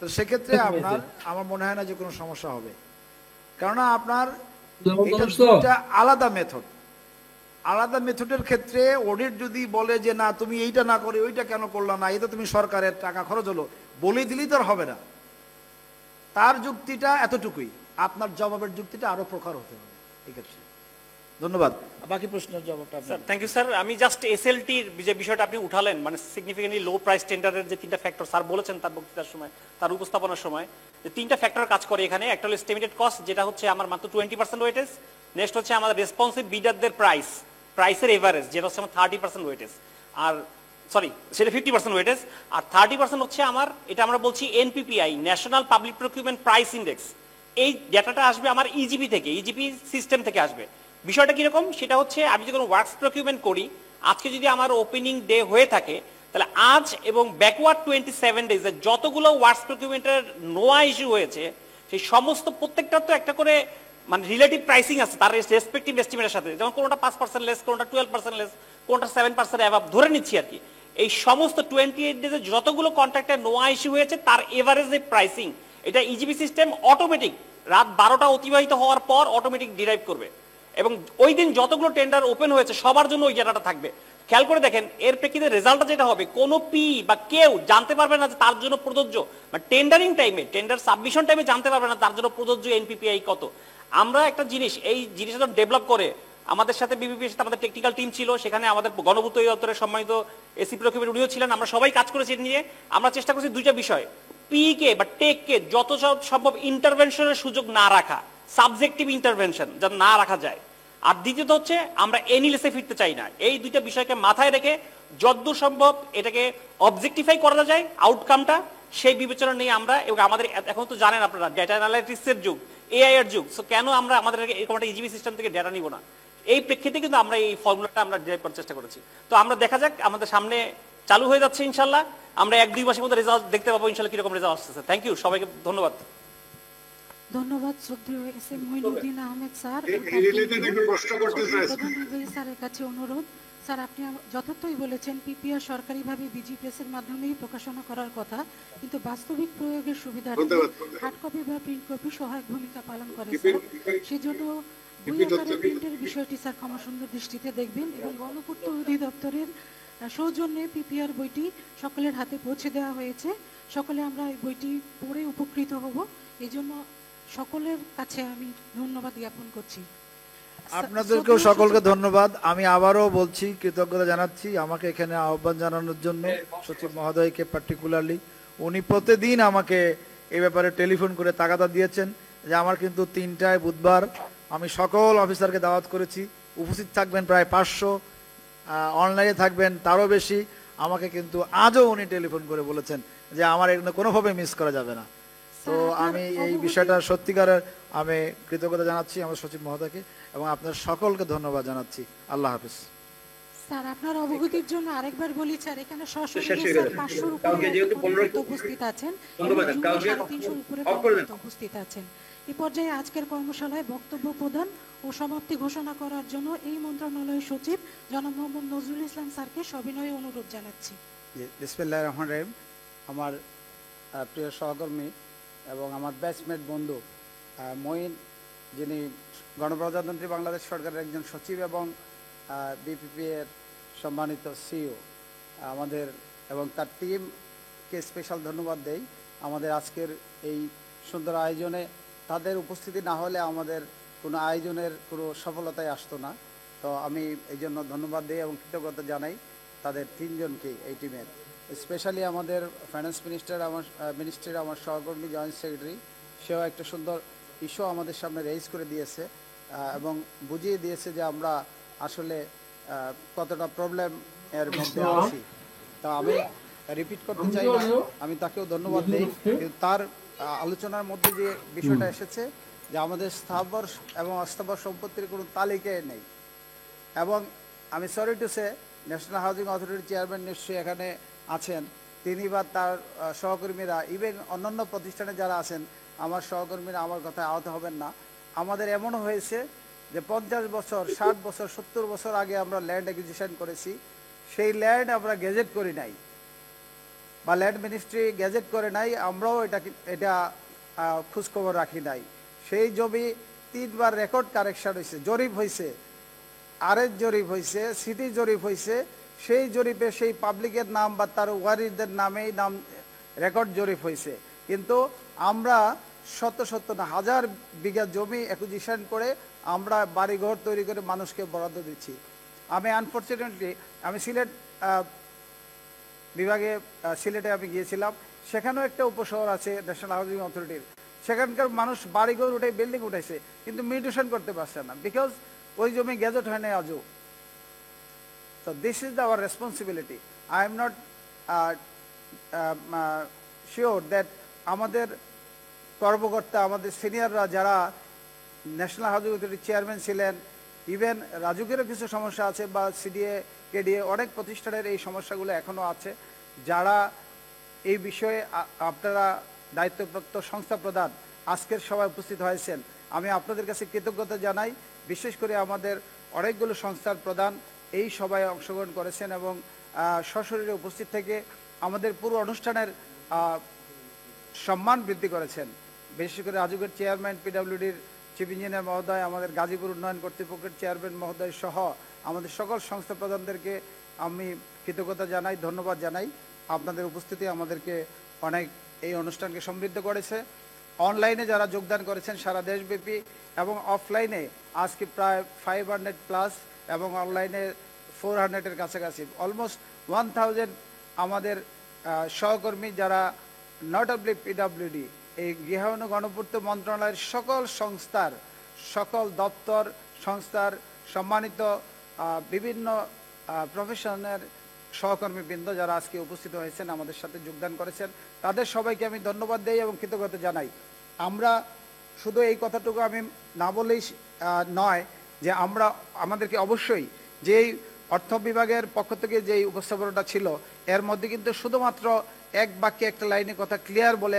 তো সেক্ষেত্রে আমার মনে হয় না যে কোনো সমস্যা হবে। কেননা আপনার এটা দুইটা আলাদা মেথড। আলাদা মেথডের ক্ষেত্রে অডিট যদি বলে যে না তুমি এইটা না করে ওইটা কেন করলা না, এটা তুমি সরকারের টাকা খরচ হলো, বলে দিলেই তো আর হবে না। তার যুক্তিটা এতটুকুই, আপনার জবাবের যুক্তিটা আরো প্রখর হতে হবে এক্ষেত্রে। ধন্যবাদ। বাকি প্রশ্নের জবাবটা স্যার থ্যাংক ইউ স্যার। আমি জাস্ট এসএলটির যে বিষয়টা আপনি উঠালেন, মানে সিগনিফিকেন্টলি লো প্রাইস টেন্ডারের যে 3টা ফ্যাক্টর স্যার বলেছেন তার বক্তৃতার সময়, তার উপস্থাপনার সময়, যে 3টা ফ্যাক্টর কাজ করে এখানে। একটা হলো এস্টিমেটেড কস্ট, যেটা হচ্ছে আমার মাত্র 20% ওয়েটেজ। নেক্সট হচ্ছে আমাদের রেসপন্সিভ বিডারদের প্রাইসের এভারেজ, যেটা হচ্ছে আমার 30% ওয়েটেজ, আর সরি সেটা 50% ওয়েটেজ। আর 30% হচ্ছে আমার, এটা আমরা বলছি NPPI, national public procurement price index. এই ডেটাটা আসবে আমার ইজিপি থেকে, ইজিপি সিস্টেম থেকে আসবে। বিষয়টা কিরকম, সেটা হচ্ছে আমি যদি কোনো ওয়ার্কস প্রকিউরমেন্ট করি, আজকে যদি আমার ওপেনিং ডে হয়ে থাকে, তাহলে আজ এবং ব্যাকওয়ার্ড 27 ডেজে যতগুলো ওয়ার্কস প্রকিউরমেন্টের নোয়া ইস্যু হয়েছে, সেই সমস্ত প্রত্যেকটার তো একটা করে মানে রিলেটিভ প্রাইসিং আছে তার রেসপেক্টিভ এস্টিমেটের সাথে। যেমন কোনোটা 5% লেস, কোনোটা 12% লেস, কোনোটা 7% অ্যাভাব ধরে নিচ্ছি আর কি। এই সমস্ত 28 ডেজে যতগুলো কন্ট্রাক্টের নোয়া ইস্যু হয়েছে তার এভারেজ প্রাইসিং, এটা ইজিপি সিস্টেম অটোমেটিক রাত 12টা অতিবাহিত হওয়ার পর অটোমেটিক ডিরাইভ করবে। এবং ওই দিন যতগুলো টেন্ডার ওপেন হয়েছে সবার জন্য ওই ডাটাটা থাকবে। খেয়াল করে দেখেন এর প্রেক্ষিতে রেজাল্টটা যেটা হবে, কোনো পি বা কেউ জানতে পারবে না যে তার জন্য প্রযোজ্য, বা টেন্ডারিং টাইমে, টেন্ডার সাবমিশন টাইমে জানতে পারবে না তার জন্য প্রযোজ্য এনপিপিআই কত। আমরা একটা জিনিস, এই জিনিসটা ডেভেলপ করে আমাদের সাথে বিবিপির সাথে আমাদের টেকনিক্যাল টিম ছিল, সেখানে আমাদের গণপূর্ত দপ্তরের সম্মানিত এসি প্রকিউরমেন্ট উনিও ছিলেন, আমরা সবাই কাজ করেছি নিয়ে। আমরা চেষ্টা করছি দুইটা বিষয়, পি কে বা টেক কে যত সম্ভব ইন্টারভেনশনের সুযোগ না রাখা, সাবজেক্টিভ ইন্টারভেনশন যেন না রাখা যায়। আর দ্বিতীয়ত হচ্ছে আমরা এনিলেসে ফিরতে চাই না। এই দুইটা বিষয়কে মাথায় রেখে যতদূর সম্ভব এটাকে অবজেক্টিফাই করা যায় আউটকামটা, সেই বিবেচনা নিয়ে আমরা, এবং আমাদের এখন তো জানেন আপনারা ডেটা অ্যানালাইটিক্সের যুগ, এআই এর যুগ, সো কেন আমরা আমাদের এরকম একটা ইজিবি সিস্টেম থেকে ডেটা নিব না, এই প্রেক্ষিতে কিন্তু আমরা এই ফর্মুলাটা আমরা ড্রাইভ করার চেষ্টা করেছি। তো আমরা দেখা যাক, আমাদের সামনে চালু হয়ে যাচ্ছে ইনশাল্লাহ, আমরা 1-2 মাসের মধ্যে রেজাল্ট দেখতে পাবো ইনশাল্লাহ কিরকম রেজাল্ট আসছে। থ্যাংক ইউ, সবাইকে ধন্যবাদ। ধন্যবাদ শ্রদ্ধেয় S M Moinuddin Ahmed sir. প্রধান নির্বাহী স্যারের কাছে অনুরোধ, স্যার আপনি যথার্থই বলেছেন পিপিআর সরকারিভাবে বিজি প্রেসের মাধ্যমেই প্রকাশনা করার কথা, কিন্তু বাস্তবিক প্রয়োগের সুবিধার্থে হার্ড কপি বা প্রিন্ট কপি সহায়ক ভূমিকা পালন করে স্যার। সেজন্য বই আকারে প্রিন্টের বিষয়টি স্যার ক্ষমা সুন্দর দৃষ্টিতে দেখবেন, এবং গণপূর্ত অধিদপ্তরের সৌজন্যে পিপিআর বইটি সকলের হাতে পৌঁছে দেওয়া হয়েছে। সকলে আমরা এই বইটি পড়ে উপকৃত হব, এই জন্য সকলের কাছে আমি ধন্যবাদ জ্ঞাপন করছি। আপনাদেরকেও সকলকে ধন্যবাদ। আমি আবারও বলছি, কৃতজ্ঞতা জানাচ্ছি আমাকে এখানে আহ্বান জানানোর জন্য, সচিব মহোদয়কে পার্টিকুলারলি। উনি প্রতিদিন আমাকে এই ব্যাপারে টেলিফোন করে তাগাদা দিয়েছেন যে আমার কিন্তু 3টায় বুধবার আমি সকল অফিসারকে দাওয়াত করেছি, উপস্থিত থাকবেন প্রায় 500, অনলাইনে থাকবেন তারও বেশি। আমাকে কিন্তু আজও উনি টেলিফোন করে বলেছেন যে আমার এগুলো কোনোভাবে মিস করা যাবে না। তো আমি এই বিষয়টা সত্যিকারের আমি কৃতজ্ঞতা জানাচ্ছি আমার সচিব মহোদয়কে এবং আপনার সকলকে ধন্যবাদ জানাচ্ছি। আল্লাহ হাফিজ। স্যার আপনার অবগতির জন্য আরেকবার বলি স্যার, এখানে সশরীরে স্যার 500-র উপরে উপস্থিত আছেন, 350-র উপরে উপস্থিত আছেন। এই পর্যায়ে আজকের কর্মশালায় বক্তব্য প্রদান ও সমাপ্তি ঘোষণা করার জন্য এই মন্ত্রণালয়ের সচিব জনাব মোহাম্মদ নজরুল ইসলাম স্যারকে সবিনয়ে অনুরোধ জানাচ্ছি। বিসমিল্লাহির রহমানির রহিম। আমার প্রিয় সহকর্মী এবং আমার ব্যাচমেট বন্ধু মঈন, যিনি গণপ্রজাতন্ত্রী বাংলাদেশ সরকারের একজন সচিব এবং বিপিপি এর সম্মানিত সিইও, আমাদের এবং তার টিমকে স্পেশাল ধন্যবাদ দেই। আমাদের আজকের এই সুন্দর আয়োজনে তাদের উপস্থিতি না হলে আমাদের কোনো আয়োজনের কোনো সফলতাই আসতো না। তো আমি এই জন্য ধন্যবাদ দিই এবং কৃতজ্ঞতা জানাই তাদের 3 জনকেই, এই টিমের। স্পেশালি আমাদের ফাইন্যান্স মিনিস্ট্রির আমার সহকর্মী জয়েন্ট সেক্রেটারি, সেও একটা সুন্দর ইস্যু আমাদের সামনে রেইজ করে দিয়েছে এবং বুঝিয়ে দিয়েছে যে আমরা আসলে কতটা প্রবলেম এর মধ্যে আছি। তা আমি রিপিট করতে চাই না, আমি তাকেও ধন্যবাদ দিই। কিন্তু তার আলোচনার মধ্যে যে বিষয়টা এসেছে যে আমাদের স্থাবর এবং অস্থাবর সম্পত্তির কোনো তালিকায় নেই, এবং আমি sorry to say national housing অথরিটির চেয়ারম্যান নিশ্চয়ই এখানে আছেন, তিনি বা তার সহকর্মীরা, ইভেন অন্যান্য প্রতিষ্ঠানে যারা আছেন আমার সহকর্মীরা আমার কথায় আহত হবেন না। আমাদের এমনও হয়েছে যে 50 বছর, 60 বছর, 70 বছর আগে আমরা ল্যান্ড অ্যাকুইজিশন করেছি, সেই ল্যান্ড আমরা গেজেট করি নাই বা ল্যান্ড মিনিস্ট্রি গেজেট করে নাই, আমরাও এটা খোঁজখবর রাখি নাই। সেই জমি 3 বার রেকর্ড কারেকশন হয়েছে, জরিপ হয়েছে, আরএস জরিপ হয়েছে, সিটি জরিপ হয়েছে, সেই জরিপে সেই পাবলিকের নাম বা তার ওয়ারিসদের নামেই নাম রেকর্ড জরিপ হয়েছে। কিন্তু আমরা শত শত না হাজার বিঘা জমি অ্যাকুইজিশন করে আমরা বাড়িঘর তৈরি করে মানুষকে বরাদ্দ দিচ্ছি। আমি আনফর্চুনেটলি আমি সিলেট বিভাগে সিলেটে আমি গিয়েছিলাম, সেখানেও একটা উপশহর আছে ন্যাশনাল হাউজিং অথরিটির, সেখানকার মানুষ বাড়িঘর উঠে বিল্ডিং উঠেছে কিন্তু মিউটেশন করতে পারছে না, বিকজ ওই জমি গেজেট হয় না আজও। So this is our responsibility. I am not sure that আমাদের কর্মকর্তা, আমাদের সিনিয়ররা যারা ন্যাশনাল হাউজিং অথরিটির চেয়ারম্যান ছিলেন, ইভেন রাজুকেরও কিছু সমস্যা আছে বা সিডিএ কেডিএ অনেক প্রতিষ্ঠানের এই সমস্যাগুলো এখনও আছে, যারা এই বিষয়ে আপনারা দায়িত্বপ্রাপ্ত সংস্থা প্রধান আজকের সভায় উপস্থিত হয়েছেন, আমি আপনাদের কাছে কৃতজ্ঞতা জানাই। বিশেষ করে আমাদের অনেকগুলো সংস্থার প্রধান এই সভায় অংশগ্রহণ করেছেন এবং সশরীরে উপস্থিত থেকে আমাদের পুরো অনুষ্ঠানের সম্মান বৃদ্ধি করেছেন। বিশেষ করে রাজুকের চেয়ারম্যান, পিডব্লিউডির চিফ ইঞ্জিনিয়ার মহোদয়, আমাদের গাজীপুর উন্নয়ন কর্তৃপক্ষের চেয়ারম্যান মহোদয় সহ আমাদের সকল সংস্থা প্রধানদেরকে আমি কৃতজ্ঞতা জানাই, ধন্যবাদ জানাই। আপনাদের উপস্থিতি আমাদেরকে অনেক এই অনুষ্ঠানকে সমৃদ্ধ করেছে। অনলাইনে যারা যোগদান করেছেন সারা দেশব্যাপী এবং অফলাইনে আজকে প্রায় 500+ এবং অনলাইনে 400-এর কাছাকাছি, অলমোস্ট 1000 আমাদের সহকর্মী যারা নট অনলি পিডব্লিউডি, এই গৃহায়ন ও গণপূর্ত মন্ত্রণালয়ের সকল সংস্থার, সকল দপ্তর সংস্থার সম্মানিত বিভিন্ন প্রফেশনের সহকর্মীবৃন্দ যারা আজকে উপস্থিত হয়েছেন, আমাদের সাথে যোগদান করেছেন, তাদের সবাইকে আমি ধন্যবাদ দেই এবং কৃতজ্ঞতা জানাই। আমরা শুধু এই কথাটুকু আমি না বলেই নয় যে আমাদেরকে অবশ্যই যেই অর্থ বিভাগের পক্ষ থেকে যেই উপস্থাপনাটা ছিল এর মধ্যে কিন্তু শুধুমাত্র এক বাক্যে একটা লাইনে কথা ক্লিয়ার বলে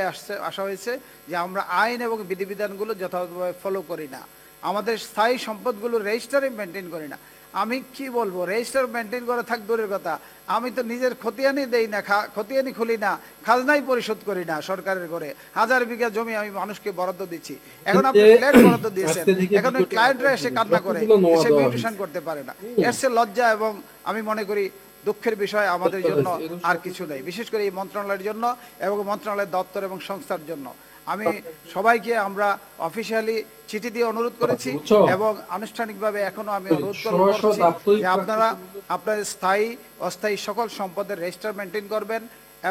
আসা হয়েছে যে আমরা আইন এবং বিধিবিধানগুলো যথাযথভাবে ফলো করি না, আমাদের স্থায়ী সম্পদগুলো রেজিস্টারে মেনটেন করি না। আমি কি বলবো, রেজিস্টার মেনটেন করা থাক দূরের কথা, আমি তো নিজের খতিয়ানি দেই না, খতিয়ানি খুলি না, খাজনাই পরিশোধ করি না সরকারের করে। 1000 বিঘা জমি আমি মানুষকে বরাদ্দ দিচ্ছি, এখন আপনি ফ্ল্যাট বরাদ্দ দিয়েছেন, এখন ওই ক্লায়েন্টরা এসে কান্না করে, সে মিউটেশন করতে পারে না। এর সে লজ্জা এবং আমি মনে করি দুঃখের বিষয় আমাদের জন্য আর কিছু নেই, বিশেষ করে এই মন্ত্রণালয়ের জন্য এবং মন্ত্রণালয়ের দপ্তর এবং সংস্থার জন্য। আমি সবাইকে আমরা অফিসিয়ালি চিঠি দিয়ে অনুরোধ করেছি এবং আনুষ্ঠানিকভাবে এখনো আমি অনুরোধ করছি যে আপনারা আপনাদের স্থায়ী অস্থায়ী সকল সম্পদের রেজিস্টার মেনটেন করবেন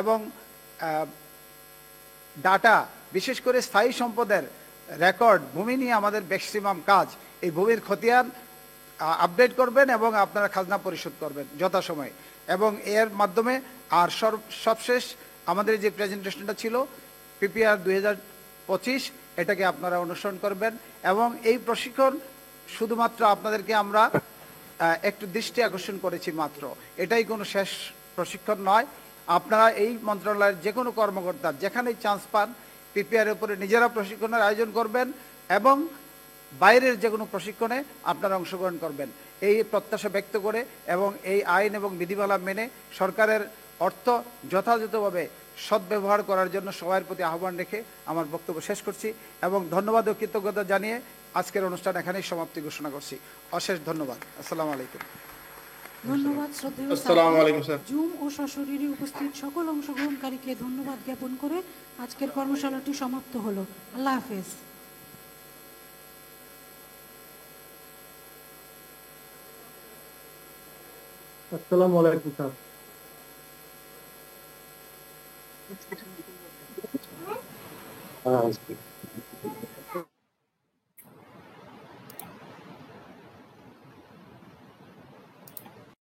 এবং ডাটা বিশেষ করে স্থায়ী সম্পদের রেকর্ড ভূমি নিয়ে আমাদের ম্যাক্সিমাম কাজ। এই ভূমির খতিয়ান আপডেট করবেন এবং আপনারা খাজনা পরিশোধ করবেন যথাসময়ে, এবং এর মাধ্যমে আর সবশেষ আমাদের যে প্রেজেন্টেশনটা ছিল পিপিআর 2025, এটাকে আপনারা অনুসরণ করবেন। এবং এই প্রশিক্ষণ শুধুমাত্র আপনাদেরকে আমরা একটু দৃষ্টি আকর্ষণ করেছি মাত্র, এটাই কোনো শেষ প্রশিক্ষণ নয়। আপনারা এই মন্ত্রণালয়ের যে কোনো কর্মকর্তা যেখানেই চান্স পান পিপিআর উপরে নিজেরা প্রশিক্ষণের আয়োজন করবেন এবং বাইরের যে কোনো প্রশিক্ষণে আপনারা অংশগ্রহণ করবেন, এই প্রত্যাশা ব্যক্ত করে এবং এই আইন এবং বিধিমালা মেনে সরকারের অর্থ যথাযথভাবে সদ্ব্যবহার করার জন্য সবার প্রতি আহ্বান রেখে আমার বক্তব্য শেষ করছি এবং ধন্যবাদ ও কৃতজ্ঞতা জানিয়ে আজকের অনুষ্ঠান এখানেই সমাপ্তি ঘোষণা করছি। অশেষ ধন্যবাদ। আসসালামু আলাইকুম। ধন্যবাদ শ্রদ্ধেয় আসসালামু আলাইকুম স্যার। জুম ও সশরীরে উপস্থিত সকল অংশগ্রহণকারীকে ধন্যবাদ জ্ঞাপন করে আজকের কর্মশালাটি সমাপ্ত হলো। আল্লাহ হাফেজ। আসসালামু আলাইকুম স্যার।